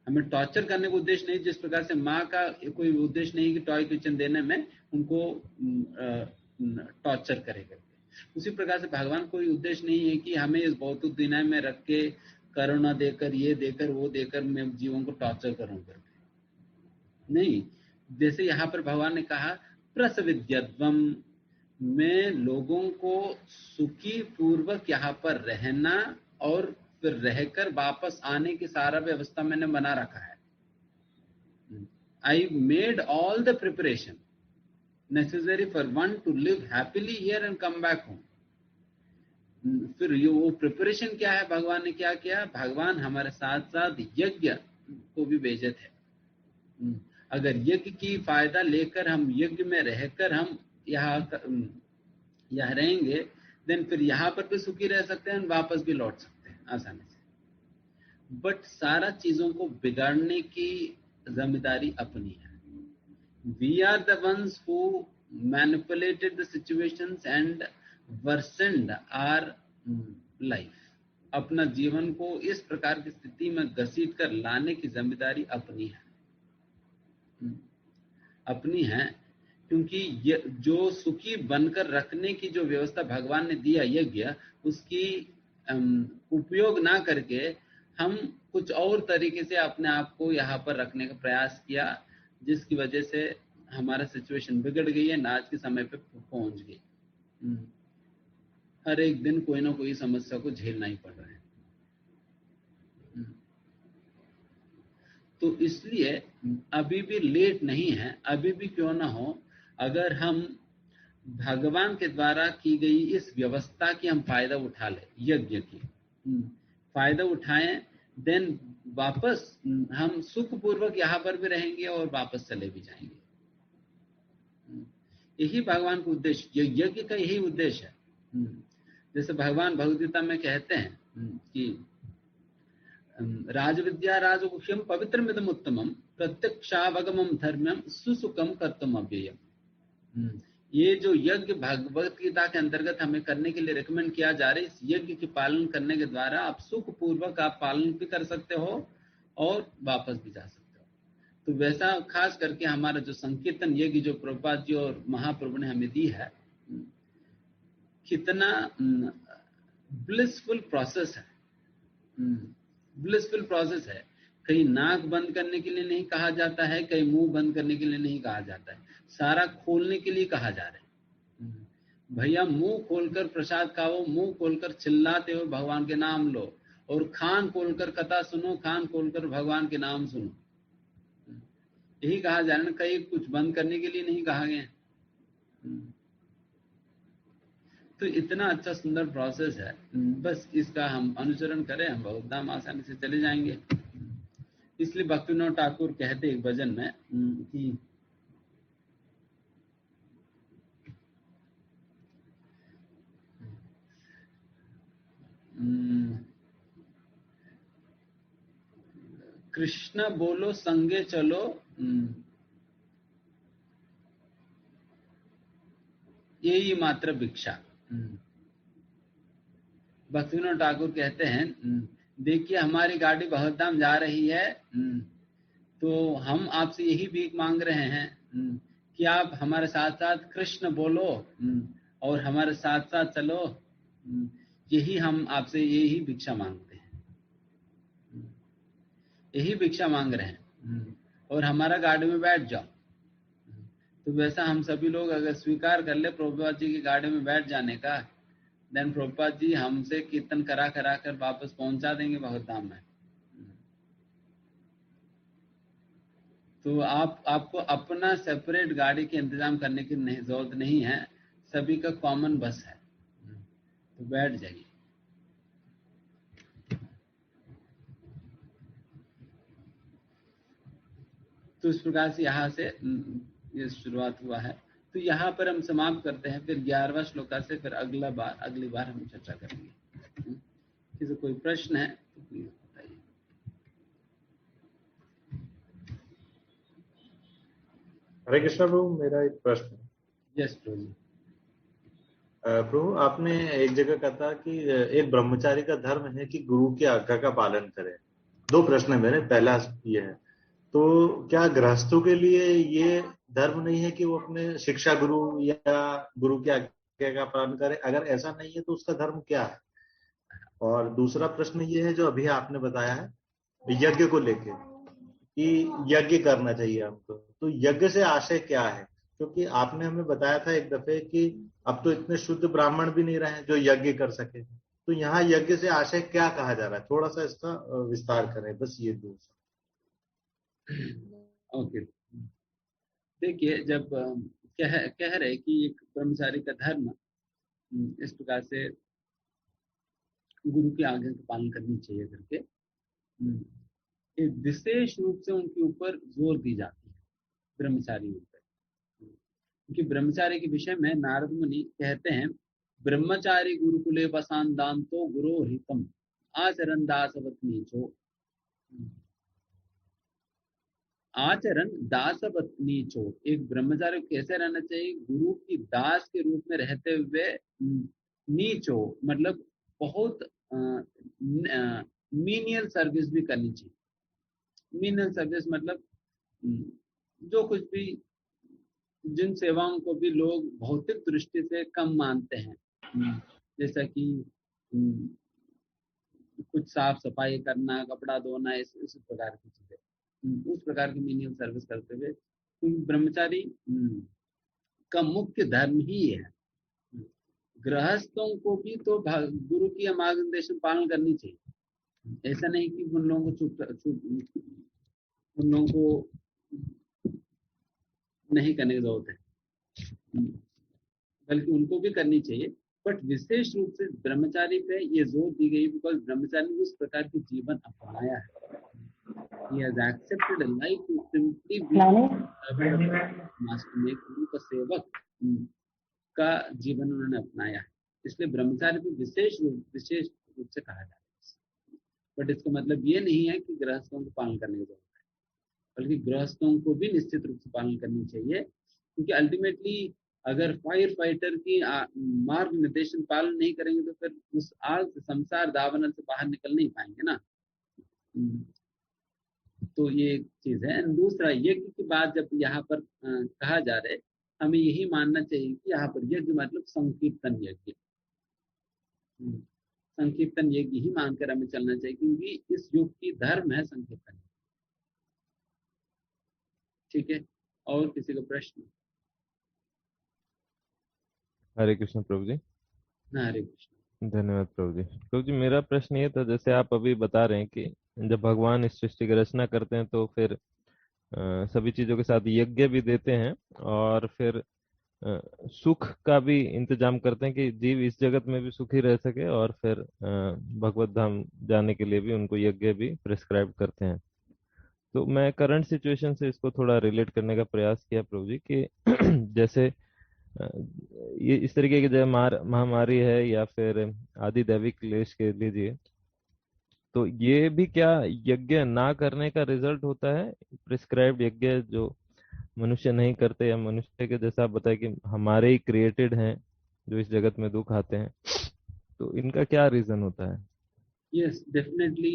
हमें टॉर्चर करने का उद्देश्य नहीं, जिस प्रकार से माँ का कोई उद्देश्य नहीं कि टॉय किचन देने में उनको टॉर्चर करेगा। उसी प्रकार से भगवान कोई उद्देश्य नहीं है कि हमें इस भौतिक दुनिया में रख के करुणा देकर, ये देकर, वो देकर मैं जीवन को टॉर्चर करूं करके नहीं। जैसे यहाँ पर भगवान ने कहा प्रसविद्यध्वम, मैं लोगों को सुखी पूर्वक यहाँ पर रहना और फिर रहकर वापस आने की सारा व्यवस्था मैंने बना रखा है। I made all the preparation necessary for one to live happily here and come back home. फिर ये वो प्रिपरेशन क्या है, भगवान ने क्या किया? भगवान हमारे साथ साथ यज्ञ को भी भेजे थे। अगर यज्ञ की फायदा लेकर हम यज्ञ में रहकर हम यहाँ रहेंगे, देन फिर यहाँ पर भी सुखी रह सकते हैं, वापस भी लौट सकते हैं आसानी से। बट सारा चीजों को बिगाड़ने की जिम्मेदारी अपनी है। We are the ones who manipulated the situations and worsened our life. अपना जीवन को इस प्रकार की स्थिति में घसीट कर लाने की जिम्मेदारी अपनी है, अपनी है। क्योंकि जो सुखी बनकर रखने की जो व्यवस्था भगवान ने दिया यज्ञ, उसकी उपयोग ना करके हम कुछ और तरीके से अपने आप को यहाँ पर रखने का प्रयास किया, जिसकी वजह से हमारा सिचुएशन बिगड़ गई है, ना आज के समय पे पहुंच गई। हर एक दिन कोई ना कोई समस्या को झेलना ही पड़ रहा है। तो इसलिए अभी भी लेट नहीं है, अभी भी क्यों ना हो, अगर हम भगवान के द्वारा की गई इस व्यवस्था की हम फायदा उठा ले, यज्ञ की फायदा उठाएं, देन वापस हम सुखपूर्वक यहाँ पर भी रहेंगे और वापस चले भी जाएंगे। यही भगवान का उद्देश्य, यज्ञ का यही उद्देश्य है। जैसे भगवान भगवद्गीता में कहते हैं कि राजविद्या राजगुह्यम पवित्रमिदम उत्तमम प्रत्यक्षावगमम धर्म्यम सुसुखम कर्तुम अव्ययम। ये जो यज्ञ भगवत गीता के अंतर्गत हमें करने के लिए रिकमेंड किया जा रहा है, इस यज्ञ के पालन करने के द्वारा आप सुख पूर्वक आप पालन भी कर सकते हो और वापस भी जा सकते हो। तो वैसा खास करके हमारा जो संकीर्तन यज्ञ जो प्रभुपाद जी और महाप्रभु ने हमें दी है, कितना ब्लिसफुल प्रोसेस है, ब्लिसफुल प्रोसेस है। कहीं नाक बंद करने के लिए नहीं कहा जाता है, कहीं मुंह बंद करने के लिए नहीं कहा जाता है, सारा खोलने के लिए कहा जा रहा है। भैया मुंह खोलकर प्रसाद खाओ, मुंह खोलकर चिल्लाते हो भगवान के नाम लो, और कान खोलकर कथा सुनो, कान खोलकर भगवान के नाम सुनो। यही कहा जा रहा है, कहीं कुछ बंद करने के लिए नहीं कहा गया। तो इतना अच्छा सुंदर प्रोसेस है, बस इसका हम अनुसरण करें, हम बहुत धाम आसानी से चले जाएंगे। इसलिए भक्तिविनोद ठाकुर कहते एक भजन में कि कृष्ण बोलो संगे चलो, यही मात्र भिक्षा। भक्तिविनोद ठाकुर कहते हैं, देखिए हमारी गाड़ी बहुत धाम जा रही है, तो हम आपसे यही भीख मांग रहे हैं कि आप हमारे साथ साथ कृष्ण बोलो और हमारे साथ साथ चलो। यही हम आपसे यही भिक्षा मांगते हैं, यही भिक्षा मांग रहे हैं, और हमारा गाड़ी में बैठ जाओ। तो वैसा हम सभी लोग अगर स्वीकार कर ले प्रभुपाद जी की गाड़ी में बैठ जाने का, देन प्रभुपाद जी हमसे कीर्तन करा करा कर वापस पहुंचा देंगे बहुत धाम में। तो आपको अपना सेपरेट गाड़ी के इंतजाम करने की जरूरत नहीं है, सभी का कॉमन बस है, तो बैठ जाइए। तो इस प्रकार से यहाँ से ये शुरुआत हुआ है। तो यहाँ पर हम समाप्त करते हैं, फिर 11वां श्लोका से फिर अगली बार हम चर्चा करेंगे। किसी कोई प्रश्न है तो प्लीज बताइए। हरे कृष्ण प्रभु, मेरा एक प्रश्न है। यस प्रभु। प्रभु, आपने एक जगह कहा था कि एक ब्रह्मचारी का धर्म है कि गुरु की आज्ञा का पालन करे। दो प्रश्न है मेरे। पहला ये है, तो क्या गृहस्थों के लिए ये धर्म नहीं है कि वो अपने शिक्षा गुरु या गुरु की आज्ञा का पालन करे? अगर ऐसा नहीं है तो उसका धर्म क्या है? और दूसरा प्रश्न ये है, जो अभी आपने बताया है यज्ञ को लेके कि यज्ञ करना चाहिए हमको, तो यज्ञ से आशय क्या है? क्योंकि आपने हमें बताया था एक दफे कि अब तो इतने शुद्ध ब्राह्मण भी नहीं रहे जो यज्ञ कर सके, तो यहाँ यज्ञ से आशय क्या कहा जा रहा है? थोड़ा सा इसका विस्तार करें, बस ये दो। ओके, देखिए जब कह रहे कि एक ब्रह्मचारी का धर्म इस प्रकार से गुरु की आज्ञा का पालन करनी चाहिए करके एक विशेष रूप से उनके ऊपर जोर दी जाती है ब्रह्मचारी ऊपर। क्योंकि ब्रह्मचारी के विषय में नारद मुनि कहते हैं, ब्रह्मचारी गुरुकुले बसान दांतो गुरो हितम आचरण दासवत नीचो। आचरण दासवत नीचो, एक ब्रह्मचारी कैसे रहना चाहिए? गुरु की दास के रूप में रहते हुए नीचो मतलब बहुत मीनियल सर्विस भी करनी चाहिए। मीनियल सर्विस मतलब जो कुछ भी, जिन सेवाओं को भी लोग भौतिक दृष्टि से कम मानते हैं, जैसा कि कुछ साफ सफाई करना, कपड़ा धोना, इस प्रकार की चीजें, उस प्रकार की मीनियल सर्विस करते हुए, क्योंकि ब्रह्मचारी का मुख्य धर्म ही है। गृहस्थों को भी तो गुरु की मार्गदर्शन पालन करनी चाहिए। ऐसा नहीं कि उन लोगों को उन लोगों को नहीं करने की जरूरत है, बल्कि उनको भी करनी चाहिए। बट विशेष रूप से ब्रह्मचारी पे ये जोर दी गई बिकॉज ब्रह्मचारी ने उस प्रकार की जीवन अपनाया है। He has accepted a life to simply be master में गुरु का सेवक का जीवन उन्होंने अपनाया है। इसलिए ब्रह्मचारी को विशेष रूप से कहा जाता है। बट इसका मतलब ये नहीं है कि गृहस्थों को पालन करने की जरूरत है, बल्कि गृहस्थों को भी निश्चित रूप से पालन करनी चाहिए। क्योंकि अल्टीमेटली अगर फायर फाइटर की मार्ग निर्देशन पालन नहीं करेंगे तो फिर उस आग से, संसार दावानल से बाहर निकल नहीं पाएंगे ना। तो ये एक चीज है। दूसरा, यज्ञ की बात जब यहाँ पर कहा जा रहा है, हमें यही मानना चाहिए कि यहाँ पर यज्ञ मतलब संकीर्तन यज्ञ, संकीर्तन यज्ञ ही मानकर हमें चलना चाहिए, क्योंकि इस युग की धर्म है संकीर्तन। ठीक है, और किसी का प्रश्न? हरे कृष्ण प्रभु जी। हरे कृष्ण। धन्यवाद प्रभु जी। प्रभु जी, मेरा प्रश्न ये था, जैसे आप अभी बता रहे हैं कि जब भगवान इस सृष्टि की रचना करते हैं तो फिर सभी चीजों के साथ यज्ञ भी देते हैं, और फिर अ, सुख का भी इंतजाम करते हैं कि जीव इस जगत में भी सुखी रह सके, और फिर भगवत धाम जाने के लिए भी उनको यज्ञ भी प्रिस्क्राइब करते हैं। तो मैं करंट सिचुएशन से इसको थोड़ा रिलेट करने का प्रयास किया प्रभु जी कि जैसे अ, ये इस तरीके की जब महामारी है या फिर आदि दैविक क्लेश के लीजिए, तो ये भी क्या यज्ञ ना करने का रिजल्ट होता है? प्रिस्क्राइब्ड यज्ञ जो मनुष्य नहीं करते, या मनुष्य के जैसा आप बताए कि हमारे ही क्रिएटेड हैं जो इस जगत में दुख आते हैं, तो इनका क्या रीजन होता है? यस, डेफिनेटली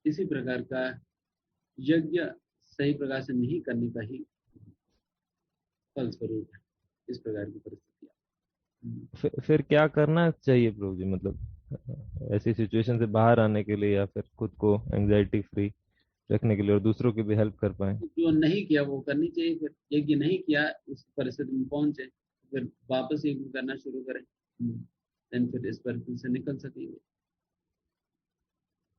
इसी प्रकार का यज्ञ सही प्रकार से नहीं करने का ही फलस्वरूप है इस प्रकार की परिस्थितियां। फिर क्या करना चाहिए प्रभु जी, मतलब ऐसी सिचुएशन से बाहर आने के लिए, या फिर खुद को एंजाइटी फ्री रखने के लिए और दूसरों की भी हेल्प कर पाए? जो नहीं किया वो करनी चाहिए। फिर यज्ञ नहीं किया, उस परिस्थिति में पहुंचे, फिर वापस यज्ञ करना शुरू करें, देन फिर इस परिस्थिति से निकल सकेंगे।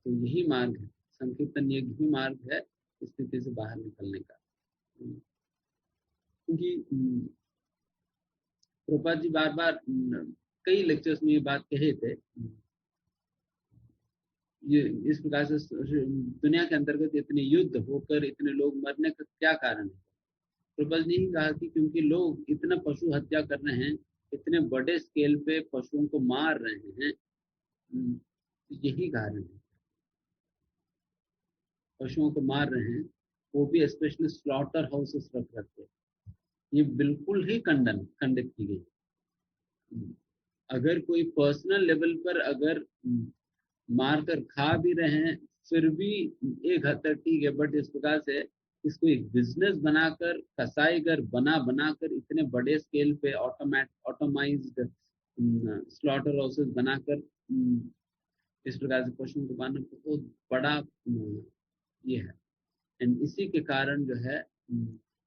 तो यही मार्ग है, संकीर्तन यज्ञ ही मार्ग है स्थिति से बाहर निकलने का। क्योंकि प्रभुपाद जी बार बार कई लेक्चर्स में ये बात कहे थे। ये इस प्रकार से दुनिया के अंतर्गत इतने युद्ध होकर इतने लोग मरने का क्या कारण है? प्रभुपाद जी ने कहा कि क्योंकि लोग इतना पशु हत्या कर रहे हैं, इतने बड़े स्केल पे पशुओं को मार रहे हैं, यही कारण है। पशुओं को मार रहे हैं, वो भी स्पेशली स्लॉटर हाउसेस रख रखे, ये बिल्कुल ही खंडित की गई। अगर कोई पर्सनल लेवल पर अगर मारकर खा भी रहे हैं, फिर भी एक हद तक ठीक है, बट इस प्रकार से इसको एक बिजनेस बनाकर, कसाई घर बनाकर इतने बड़े स्केल पे ऑटोमाइज्ड स्लॉटर हाउसेस बनाकर इस प्रकार से पशुओं को मारना बहुत बड़ा ये है। एंड इसी के कारण जो है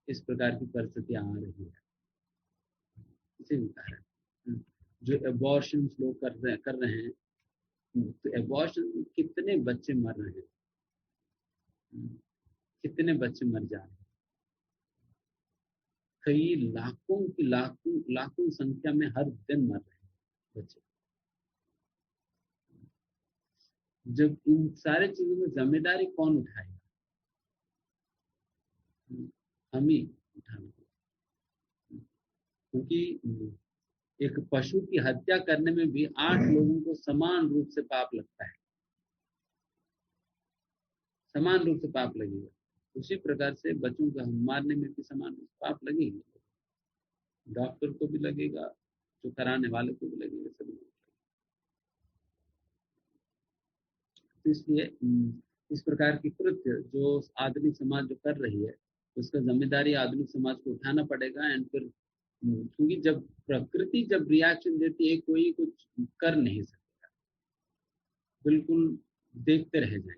इस प्रकार की परिस्थितियां आ रही है। इसी के कारण जो एबॉर्शन लोग कर रहे हैं, तो एबॉर्शन में कितने बच्चे मर रहे हैं, कितने बच्चे मर जा रहे हैं, कई लाखों की लाखों संख्या में हर दिन मर रहे हैं बच्चे। जब इन सारे चीजों में जिम्मेदारी कौन उठाएगा? हम ही उठाना, क्योंकि एक पशु की हत्या करने में भी 8 लोगों को समान रूप से पाप लगता है, समान रूप से पाप लगेगा। उसी प्रकार से बच्चों को हम मारने में भी समान रूप से पाप लगेगी। डॉक्टर को भी लगेगा, जो कराने वाले को भी लगेगा, सभी को। तो इसलिए इस प्रकार की कृत्य जो आधुनिक समाज जो कर रही है, उसका जिम्मेदारी आधुनिक समाज को उठाना पड़ेगा। एंड फिर क्योंकि जब प्रकृति जब रिएक्शन देती है, कोई कुछ कर नहीं सकता, बिल्कुल देखते रह जाएंगे।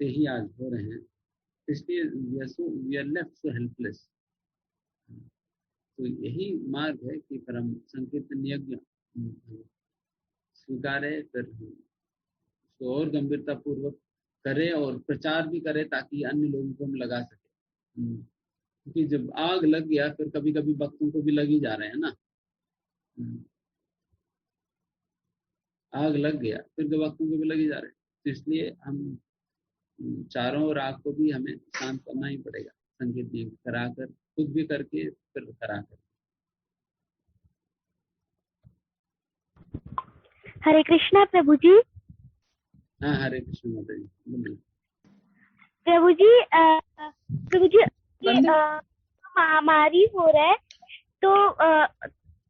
ते ही आज हो रहे हैं, इसलिए we are left so helpless. तो यही मार्ग है कि फिर हम संकीर्तन यज्ञ स्वीकारे, फिर उसको और गंभीरता पूर्वक करे और प्रचार भी करे, ताकि अन्य लोगों को हम लगा सके। क्योंकि जब आग लग गया, फिर कभी कभी भक्तों को भी लग ही जा रहे हैं ना। आग लग गया, फिर तो भक्तों को भी लग ही जा रहे हैं। तो इसलिए हम चारों ओर आग को भी हमें शांत करना ही पड़ेगा, संकीर्तन कराकर, खुद भी करके फिर कराकर। हरे कृष्णा प्रभु जी। हाँ, हरे कृष्ण माता जी, बोलिए। प्रभु जी ये महामारी हो रहा है, तो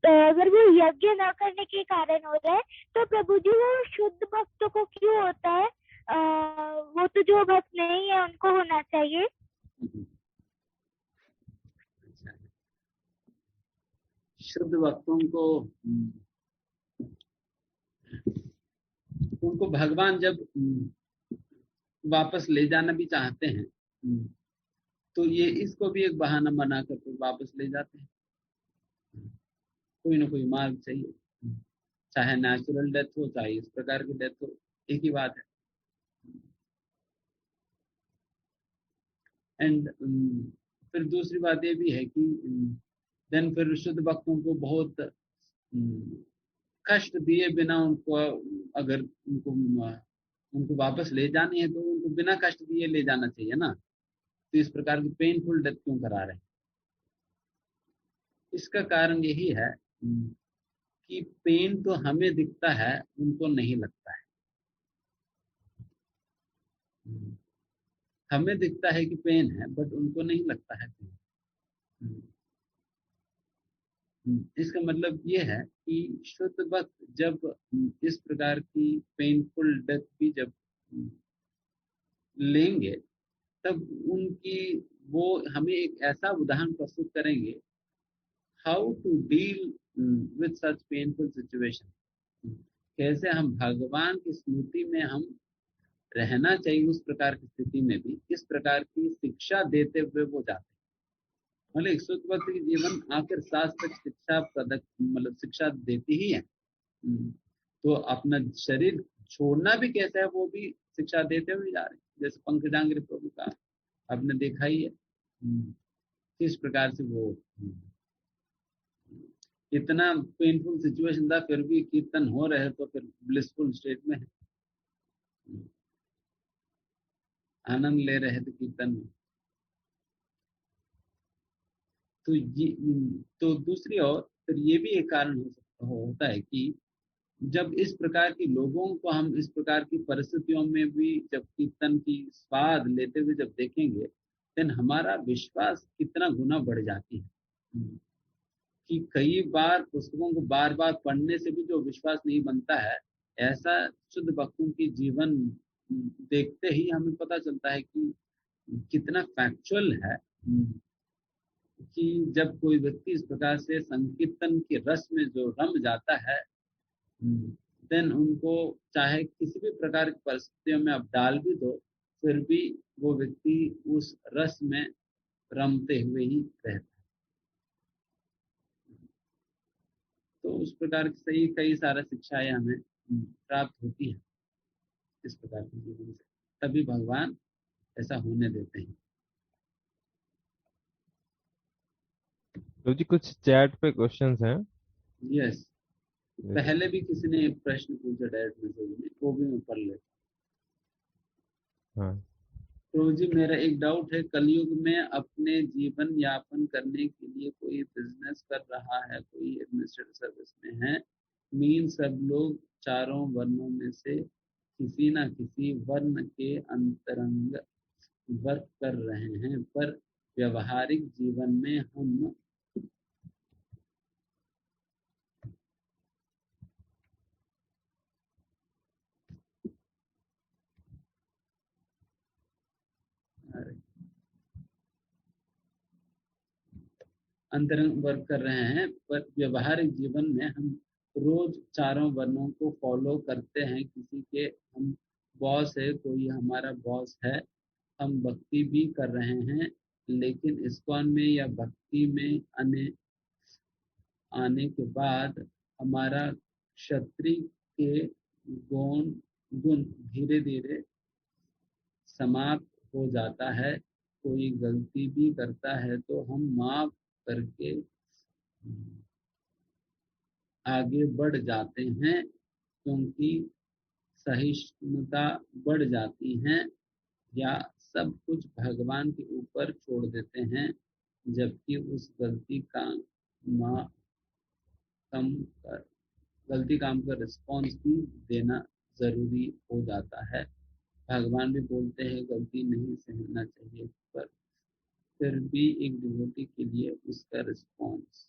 अगर वो यज्ञ न करने के कारण हो रहा है, तो प्रभु जी वो शुद्ध भक्तों को क्यों होता है? वो तो जो भक्त नहीं है उनको होना चाहिए। शुद्ध भक्तों को उनको भगवान जब वापस ले जाना भी चाहते हैं, तो ये इसको भी एक बहाना बनाकर फिर वापस ले जाते हैं। कोई ना कोई मार्ग चाहिए, चाहे नेचुरल डेथ हो चाहे इस प्रकार की डेथ हो, एक ही बात है। एंड फिर दूसरी बात ये भी है कि देन फिर शुद्ध भक्तों को बहुत कष्ट दिए बिना उनको, अगर उनको वापस ले जानी है तो उनको बिना कष्ट दिए ले जाना चाहिए ना। तो इस प्रकार की पेनफुल डेथ क्यों करा रहे हैं? इसका कारण यही है कि पेन तो हमें दिखता है, उनको नहीं लगता है। हमें दिखता है कि पेन है, बट उनको नहीं लगता है पेन। इसका मतलब ये है कि शुद्ध भक्त जब इस प्रकार की पेनफुल डेथ भी जब लेंगे, तब उनकी वो हमें एक ऐसा उदाहरण प्रस्तुत करेंगे, how to deal with such painful situation. कैसे हम भगवान की स्मृति में हम रहना चाहिए, उस प्रकार की स्थिति में भी इस प्रकार की शिक्षा देते हुए वो जाते हैं। मतलब एक शुद्ध भक्त की जीवन आखिर शास्त्र शिक्षा मतलब शिक्षा देती ही है। तो अपना शरीर छोड़ना भी कैसा है वो भी शिक्षा देते हुए जा रहे हैं। जैसे पंकजांगिरी प्रभु का आपने देखा ही है, किस प्रकार से वो इतना पेनफुल सिचुएशन था, फिर भी कीर्तन हो रहे तो फिर ब्लिसफुल स्टेट में है, आनंद ले रहे थे कीर्तन में। तो ये तो दूसरी ओर फिर ये भी एक कारण होता है कि जब इस प्रकार की लोगों को हम इस प्रकार की परिस्थितियों में भी जब कीर्तन की स्वाद लेते हुए जब देखेंगे, देन हमारा विश्वास कितना गुना बढ़ जाती है। कि कई बार पुस्तकों को बार बार पढ़ने से भी जो विश्वास नहीं बनता है, ऐसा शुद्ध भक्तों की जीवन देखते ही हमें पता चलता है कि कितना फैक्चुअल है। कि जब कोई व्यक्ति इस प्रकार से संकीर्तन के रस में जो रम जाता है, देन उनको चाहे किसी भी प्रकार की परिस्थितियों में आप डाल भी दो, फिर भी वो व्यक्ति उस रस में रमते हुए ही रहता है। तो उस प्रकार की सही कई सारा शिक्षाएं हमें प्राप्त होती हैं इस प्रकार के जीवन से, तभी भगवान ऐसा होने देते हैं। तो जी कुछ चैट पे क्वेश्चंस हैं। यस, पहले भी किसी ने एक प्रश्न पूछा डायरेक्ट मैसेज में, वो भी मैं पढ़ लेता। हाँ प्रभु जी, मेरा एक डाउट है, कलयुग में अपने जीवन यापन करने के लिए कोई बिजनेस कर रहा है, कोई एडमिनिस्ट्रेटिव सर्विस में है, मीन सब लोग चारों वर्णों में से किसी न किसी वर्ण के अंतरंग वर्क कर रहे हैं, पर व्यवहारिक जीवन में हम अंतरंग वर्क कर रहे हैं, पर व्यवहारिक जीवन में हम रोज चारों वर्णों को फॉलो करते हैं। किसी के हम बॉस है, कोई हमारा बॉस है, हम भक्ति भी कर रहे हैं, लेकिन इस्कॉन में या भक्ति में आने के बाद हमारा क्षत्रिय के गुण धीरे धीरे समाप्त हो जाता है। कोई गलती भी करता है तो हम माफ करके आगे बढ़ जाते हैं, क्योंकि सहिष्णुता बढ़ जाती है, या सब कुछ भगवान के ऊपर छोड़ देते हैं, जबकि उस गलती काम का रिस्पॉन्स भी देना जरूरी हो जाता है। भगवान भी बोलते हैं गलती नहीं सहना चाहिए, पर फिर भी एक डिवोटी के लिए उसका रिस्पॉन्स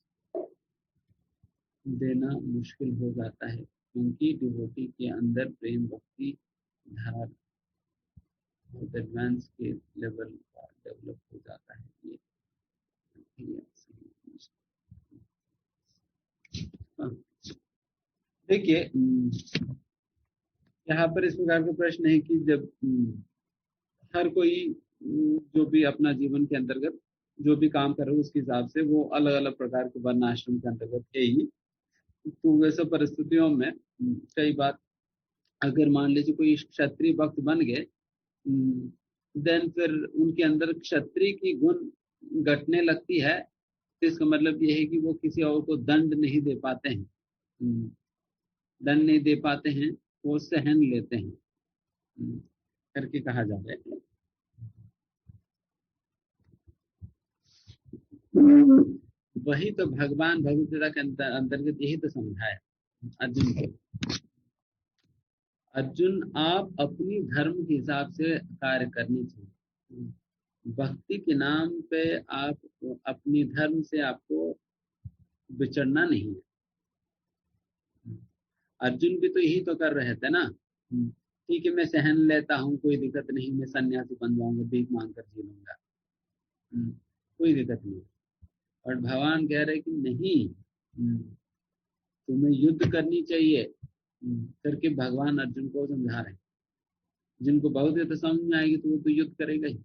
देना मुश्किल हो जाता है, क्योंकि डिवोटी के अंदर प्रेम भक्ति धार एडवांस के लेवल का डेवलप हो जाता है। ये देखिए, यहाँ पर इस प्रकार का प्रश्न है कि जब हर कोई जो भी अपना जीवन के अंतर्गत जो भी काम कर रहे हो उसके हिसाब से वो अलग अलग प्रकार के वर्ण आश्रम के अंतर्गत है ही। तो वैसे परिस्थितियों में कई बार अगर मान लीजिए कोई क्षत्रिय भक्त बन गए, देन फिर उनके अंदर क्षत्रिय की गुण घटने लगती है, तो इसका मतलब ये है कि वो किसी और को दंड नहीं दे पाते हैं, दंड नहीं दे पाते हैं, वो सहन लेते हैं करके कहा जा रहा है। वही तो भगवान भगवत गीता के अंतर्गत यही तो समझाया अर्जुन को। अर्जुन, आप अपनी धर्म के हिसाब से कार्य करनी चाहिए। भक्ति के नाम पे आप अपनी धर्म से आपको विचरना नहीं है। अर्जुन भी तो यही तो कर रहे थे ना। ठीक है, मैं सहन लेता हूँ, कोई दिक्कत नहीं, मैं सन्यासी बन जाऊंगा, भीख मांग कर जी लूंगा, कोई दिक्कत नहीं। और भगवान कह रहे कि नहीं, तुम्हें युद्ध करनी चाहिए करके भगवान अर्जुन को समझा रहे हैं। जिनको बहुत तो समझ में आएगी तो वो तो युद्ध करेगा ही,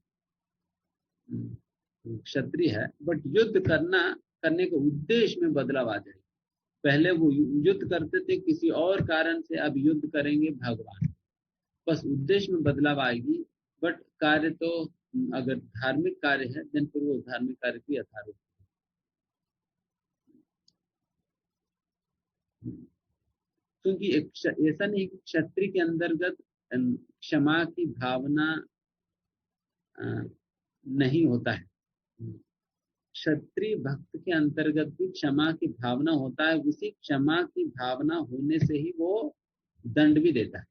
क्षत्रिय है, बट युद्ध करने के उद्देश्य में बदलाव आ जाएगा। पहले वो युद्ध करते थे किसी और कारण से, अब युद्ध करेंगे भगवान, बस उद्देश्य में बदलाव आएगी। बट कार्य तो अगर धार्मिक कार्य है देन फिर वो धार्मिक कार्य की यथारूप, क्योंकि ऐसा नहीं कि क्षत्रिय के अंतर्गत क्षमा की भावना नहीं होता है। क्षत्रिय भक्त के अंतर्गत भी क्षमा की भावना होता है। उसी क्षमा की भावना होने से ही वो दंड भी देता है,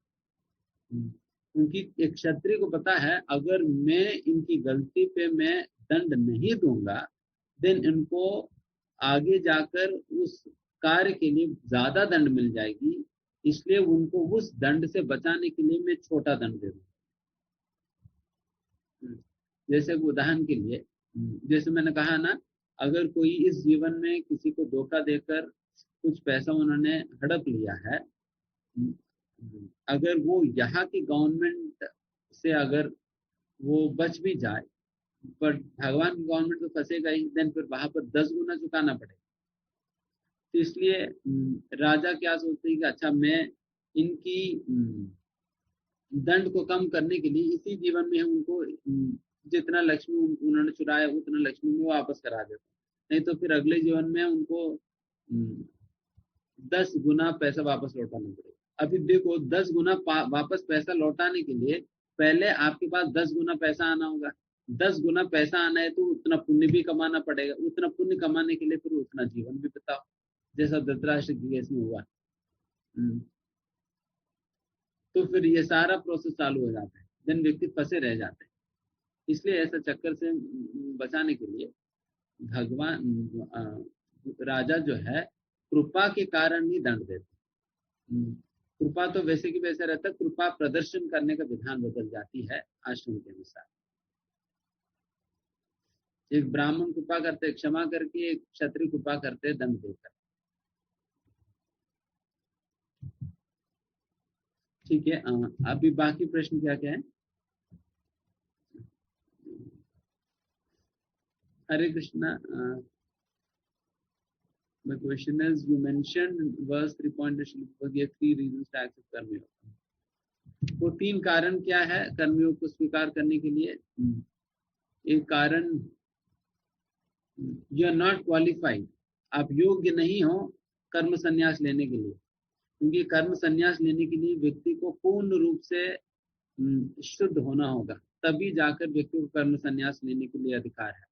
क्योंकि एक क्षत्रिय को पता है अगर मैं इनकी गलती पे मैं दंड नहीं दूंगा देन इनको आगे जाकर उस कार्य के लिए ज्यादा दंड मिल जाएगी, इसलिए उनको उस दंड से बचाने के लिए मैं छोटा दंड दे दूंगा। जैसे उदाहरण के लिए, जैसे मैंने कहा ना, अगर कोई इस जीवन में किसी को धोखा देकर कुछ पैसा उन्होंने हड़प लिया है, अगर वो यहाँ की गवर्नमेंट से अगर वो बच भी जाए, पर भगवान की गवर्नमेंट तो फंसेगा ही, देन फिर वहां पर 10 गुना चुकाना पड़ेगा। तो इसलिए राजा क्या सोचते हैं कि अच्छा, मैं इनकी दंड को कम करने के लिए इसी जीवन में उनको जितना लक्ष्मी उन्होंने चुराया उतना लक्ष्मी में वापस करा देता, नहीं तो फिर अगले जीवन में उनको 10 गुना पैसा वापस लौटाना पड़ेगा। अभी देखो, 10 गुना वापस पैसा लौटाने के लिए पहले आपके पास 10 गुना पैसा आना होगा। 10 गुना पैसा आना है तो उतना पुण्य भी कमाना पड़ेगा। उतना पुण्य कमाने के लिए फिर उतना जीवन भी बिताओ, जैसा धृतराष्ट्र की केस में हुआ। तो फिर ये सारा प्रोसेस चालू हो जाता है, देन व्यक्ति फंसे रह जाते हैं। इसलिए ऐसा चक्कर से बचाने के लिए भगवान राजा जो है कृपा के कारण ही दंड देते। कृपा तो वैसे की वैसे रहता है, कृपा प्रदर्शन करने का विधान बदल जाती है आश्रम के अनुसार। एक ब्राह्मण कृपा करते क्षमा करके, एक क्षत्रिय कृपा करते दंड देकर। ठीक है, अभी बाकी प्रश्न क्या क्या है? Hare Krishna. My question is, you mentioned verse 3.2 gave 3 reasons to accept कर्म योग। वो 3 कारण क्या है कर्म योग को स्वीकार करने के लिए? एक कारण, यू आर नॉट क्वालिफाइड, आप योग्य नहीं हो कर्म संन्यास लेने के लिए, क्योंकि कर्म संन्यास लेने के लिए व्यक्ति को पूर्ण रूप से शुद्ध होना होगा, तभी जाकर व्यक्ति को कर्म संन्यास लेने के लिए अधिकार है।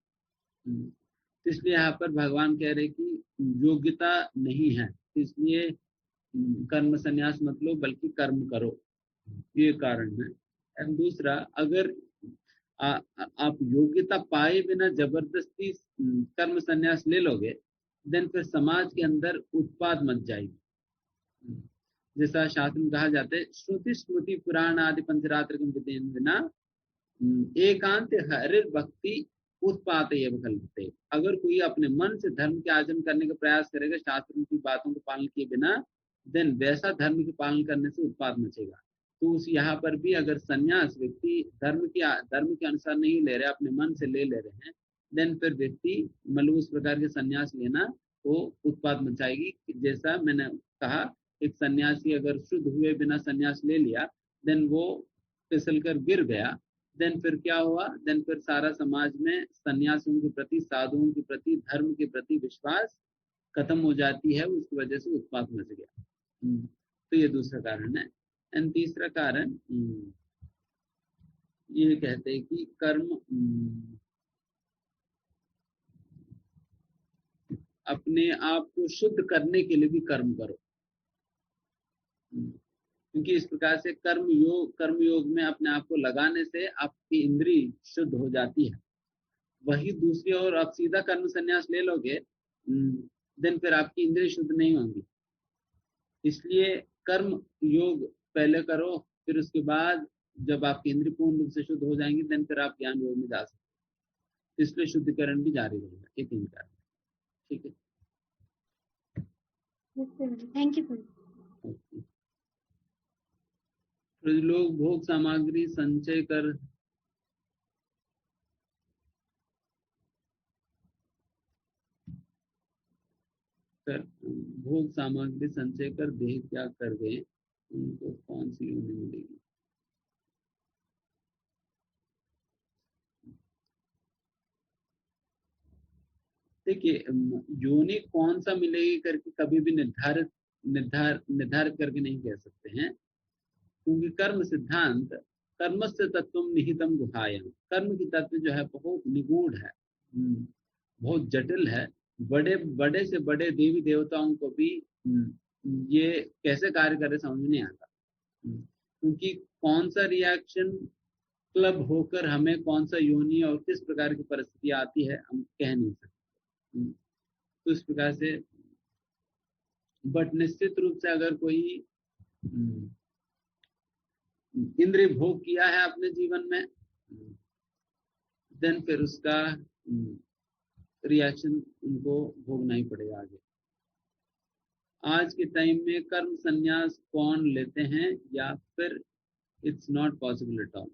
इसलिए यहाँ पर भगवान कह रहे कि योग्यता नहीं है, इसलिए कर्म संन्यास मत लो बल्कि कर्म करो, ये कारण है। एंड दूसरा, अगर आप योग्यता पाए बिना जबरदस्ती कर्म संन्यास ले लोगे देन फिर समाज के अंदर उत्पाद मच जाएगी। जैसा शास्त्र में कहा जाता है, श्रुति स्मृति पुराण आदि पंचरात्र बिना एकांत हरिर भक्ति उत्पात कल्पते। अगर कोई अपने मन से धर्म के आचरण करने का प्रयास करेगा शास्त्रों की बातों को पालन किए बिना, देन वैसा धर्म के पालन करने से उत्पाद मचेगा। तो उस यहाँ पर भी अगर संन्यास व्यक्ति धर्म के अनुसार नहीं ले रहे, अपने मन से ले रहे हैं, देन फिर व्यक्ति मतलब उस प्रकार के संन्यास लेना वो उत्पाद मचाएगी। जैसा मैंने कहा, एक सन्यासी अगर शुद्ध हुए बिना संन्यास ले लिया, देन वो फिसल कर गिर गया, देन फिर क्या हुआ, देन फिर सारा समाज में सन्यासियों के प्रति, साधुओं के प्रति, धर्म के प्रति विश्वास खत्म हो जाती है, उसकी वजह से उत्पात मच गया। तो ये दूसरा कारण है। एंड तीसरा कारण ये कहते हैं कि कर्म अपने आप को शुद्ध करने के लिए भी कर्म करो, क्योंकि इस प्रकार से कर्म योग में अपने आप को लगाने से आपकी इंद्री शुद्ध हो जाती है। वही दूसरी ओर आप सीधा कर्म संन्यास ले लोगे, देन फिर आपकी इंद्रिय शुद्ध नहीं होंगी। इसलिए कर्म योग पहले करो, फिर उसके बाद जब आपकी इंद्रिय पूर्ण रूप से शुद्ध हो जाएंगी, देन फिर आप ज्ञान योग में जा सकते। इसलिए शुद्धिकरण भी जारी रहेगा। ये तीन कारण। ठीक है, थैंक यू। लोग भोग सामग्री संचय कर भोग सामग्री संचय कर देह त्याग कर गए, उनको कौन सी योनि मिलेगी? देखिए, योनि कौन सा मिलेगी करके कभी भी निर्धारित करके नहीं कह सकते हैं, क्योंकि कर्म सिद्धांत कर्मस्य तत्वम निहितम गुहायाम, कर्म की तत्व जो है बहुत निगूढ़ है, बहुत जटिल है। बड़े से बड़े देवी देवताओं को भी ये कैसे कार्य करे समझ में नहीं आता, क्योंकि कौन सा रिएक्शन क्लब होकर हमें कौन सा योनि और किस प्रकार की परिस्थिति आती है हम कह नहीं सकते। तो इस प्रकार से, बट निश्चित रूप से अगर कोई इंद्रिय भोग किया है अपने जीवन में, देन फिर उसका रिएक्शन उनको भोगना ही पड़ेगा आगे। आज के टाइम में कर्म संन्यास कौन लेते हैं या फिर it's not possible at all?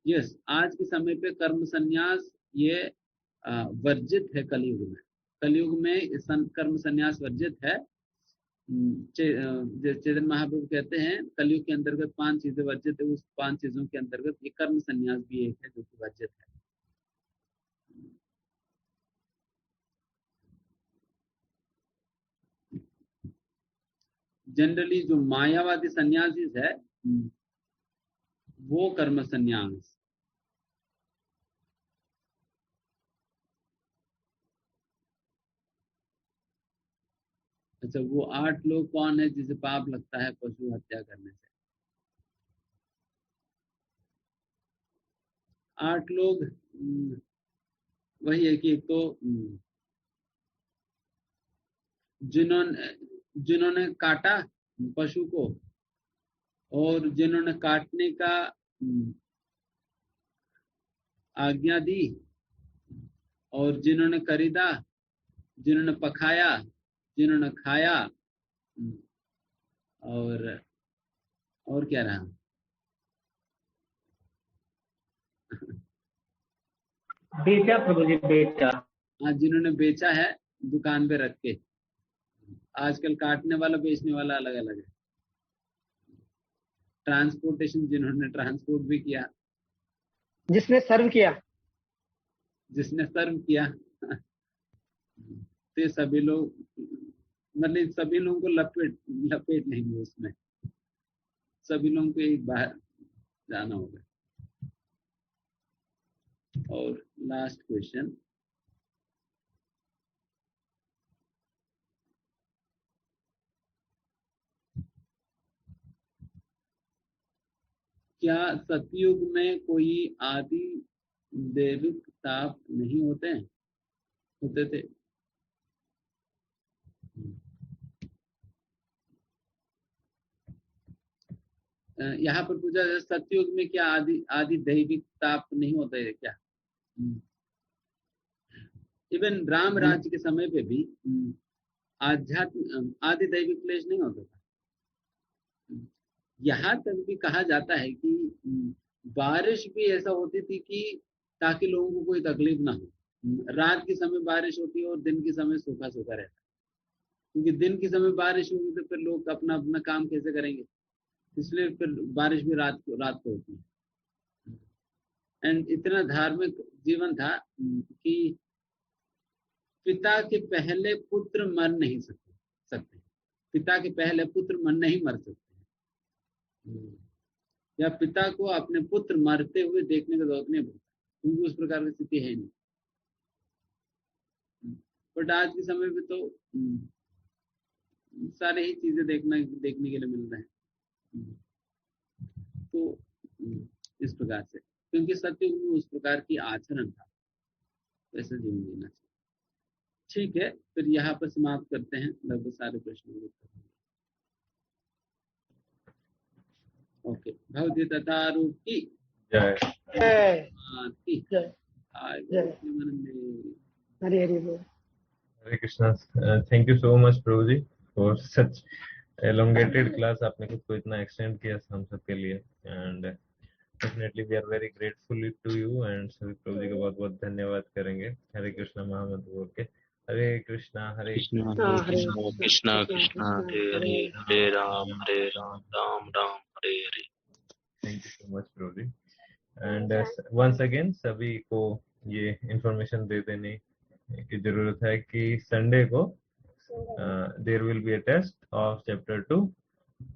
Yes, आज के समय पे कर्म संन्यास ये वर्जित है। कलयुग में कर्म संन्यास वर्जित है। चैतन्य महाप्रभु कहते हैं कलयुग के अंतर्गत 5 चीजें वर्जित है, उस 5 चीजों के अंतर्गत ये कर्म संन्यास भी एक है जो कि वर्जित है। जनरली जो मायावादी सन्यासी है वो कर्म संन्यास, अच्छा वो 8 लोग कौन है जिसे पाप लगता है पशु हत्या करने से? 8 लोग वही है कि एक तो जिन्होंने काटा पशु को और जिन्होंने काटने का आज्ञा दी, और जिन्होंने खरीदा, जिन्होंने पकाया, जिन्होंने खाया, और क्या रहा? बेचा प्रभु जी, बेचा। हाँ, जिन्होंने बेचा है दुकान पे रख के। आजकल काटने वाला बेचने वाला अलग अलग है। ट्रांसपोर्टेशन, जिन्होंने ट्रांसपोर्ट भी किया, जिसने सर्व किया, तो ये सभी लोग, मतलब सभी लोगों को लपेट नहीं, उसमें सभी लोगों को एक बाहर जाना होगा। और लास्ट क्वेश्चन, क्या सतयुग में कोई आदि दैविक ताप नहीं होते थे? यहाँ पर पूछा जाए सतयुग में क्या आदि दैविक ताप नहीं होते है क्या? इवन राम राज्य के समय पे भी आध्यात्म आदि दैविक क्लेश नहीं होता था। यहाँ तक भी कहा जाता है कि बारिश भी ऐसा होती थी कि ताकि लोगों को कोई तकलीफ ना हो, रात के समय बारिश होती है और दिन के समय सूखा सूखा रहता है, क्योंकि दिन के समय बारिश होगी तो फिर लोग अपना अपना काम कैसे करेंगे, इसलिए फिर बारिश भी रात को होती है। एंड इतना धार्मिक जीवन था कि पिता के पहले पुत्र मर नहीं सकते, पिता के पहले पुत्र नहीं मर सकते, या पिता को अपने पुत्र मरते हुए देखने का जरूरत नहीं पड़ता, क्योंकि उस प्रकार की स्थिति है नहीं। बट आज के समय में तो सारे ही चीजें देखने के लिए मिल रहे हैं। तो इस प्रकार से, क्योंकि सत्ययुग में उस प्रकार की आचरण था, वैसे जीवन जीना चाहिए। ठीक है, फिर यहाँ पर समाप्त करते हैं, लगभग सारे प्रश्नों को उत्तर होंगे। ओके, भगवती तथा रूप की जय जय हरे हरे बोल। Hare Krishna. Thank you so much प्रभु जी फॉर सच elongated क्लास। आपने खुद को इतना एक्सटेंड किया हम सब के लिए, and definitely we are very grateful to you, and सभी प्रभु जी का बहुत बहुत धन्यवाद करेंगे हरे कृष्णा महामंत्र बोल के। Hare Krishna Krishna Krishna Krishna Hare Hare, Hare Ram Ram Ram Hare Hare. Thank you so much प्रभु जी। एंड वंस अगेन सभी को ये इंफॉर्मेशन दे देने की जरूरत है कि संडे को there will be a test of chapter 2,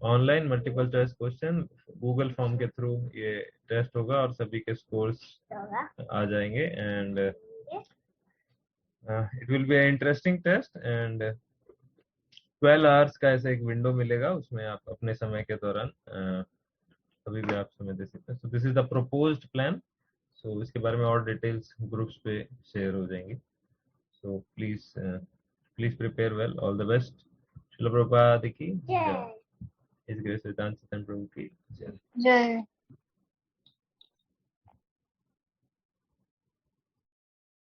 online multiple choice question, Google form के थ्रू ये टेस्ट होगा और सभी के स्कोर्स आ जाएंगे, and it will be interesting test. And 12 hours का ऐसा एक विंडो मिलेगा, उसमें आप अपने समय के दौरान कभी भी आप समय दे सकते हैं। So this is the proposed plan. So इसके बारे में और डिटेल्स ग्रुप्स पे शेयर हो जाएंगी। So please prepare well, all the best. Srila Prabhupada की जय। इस ग्रेस वेदांत चैतन्य प्रभु की जय।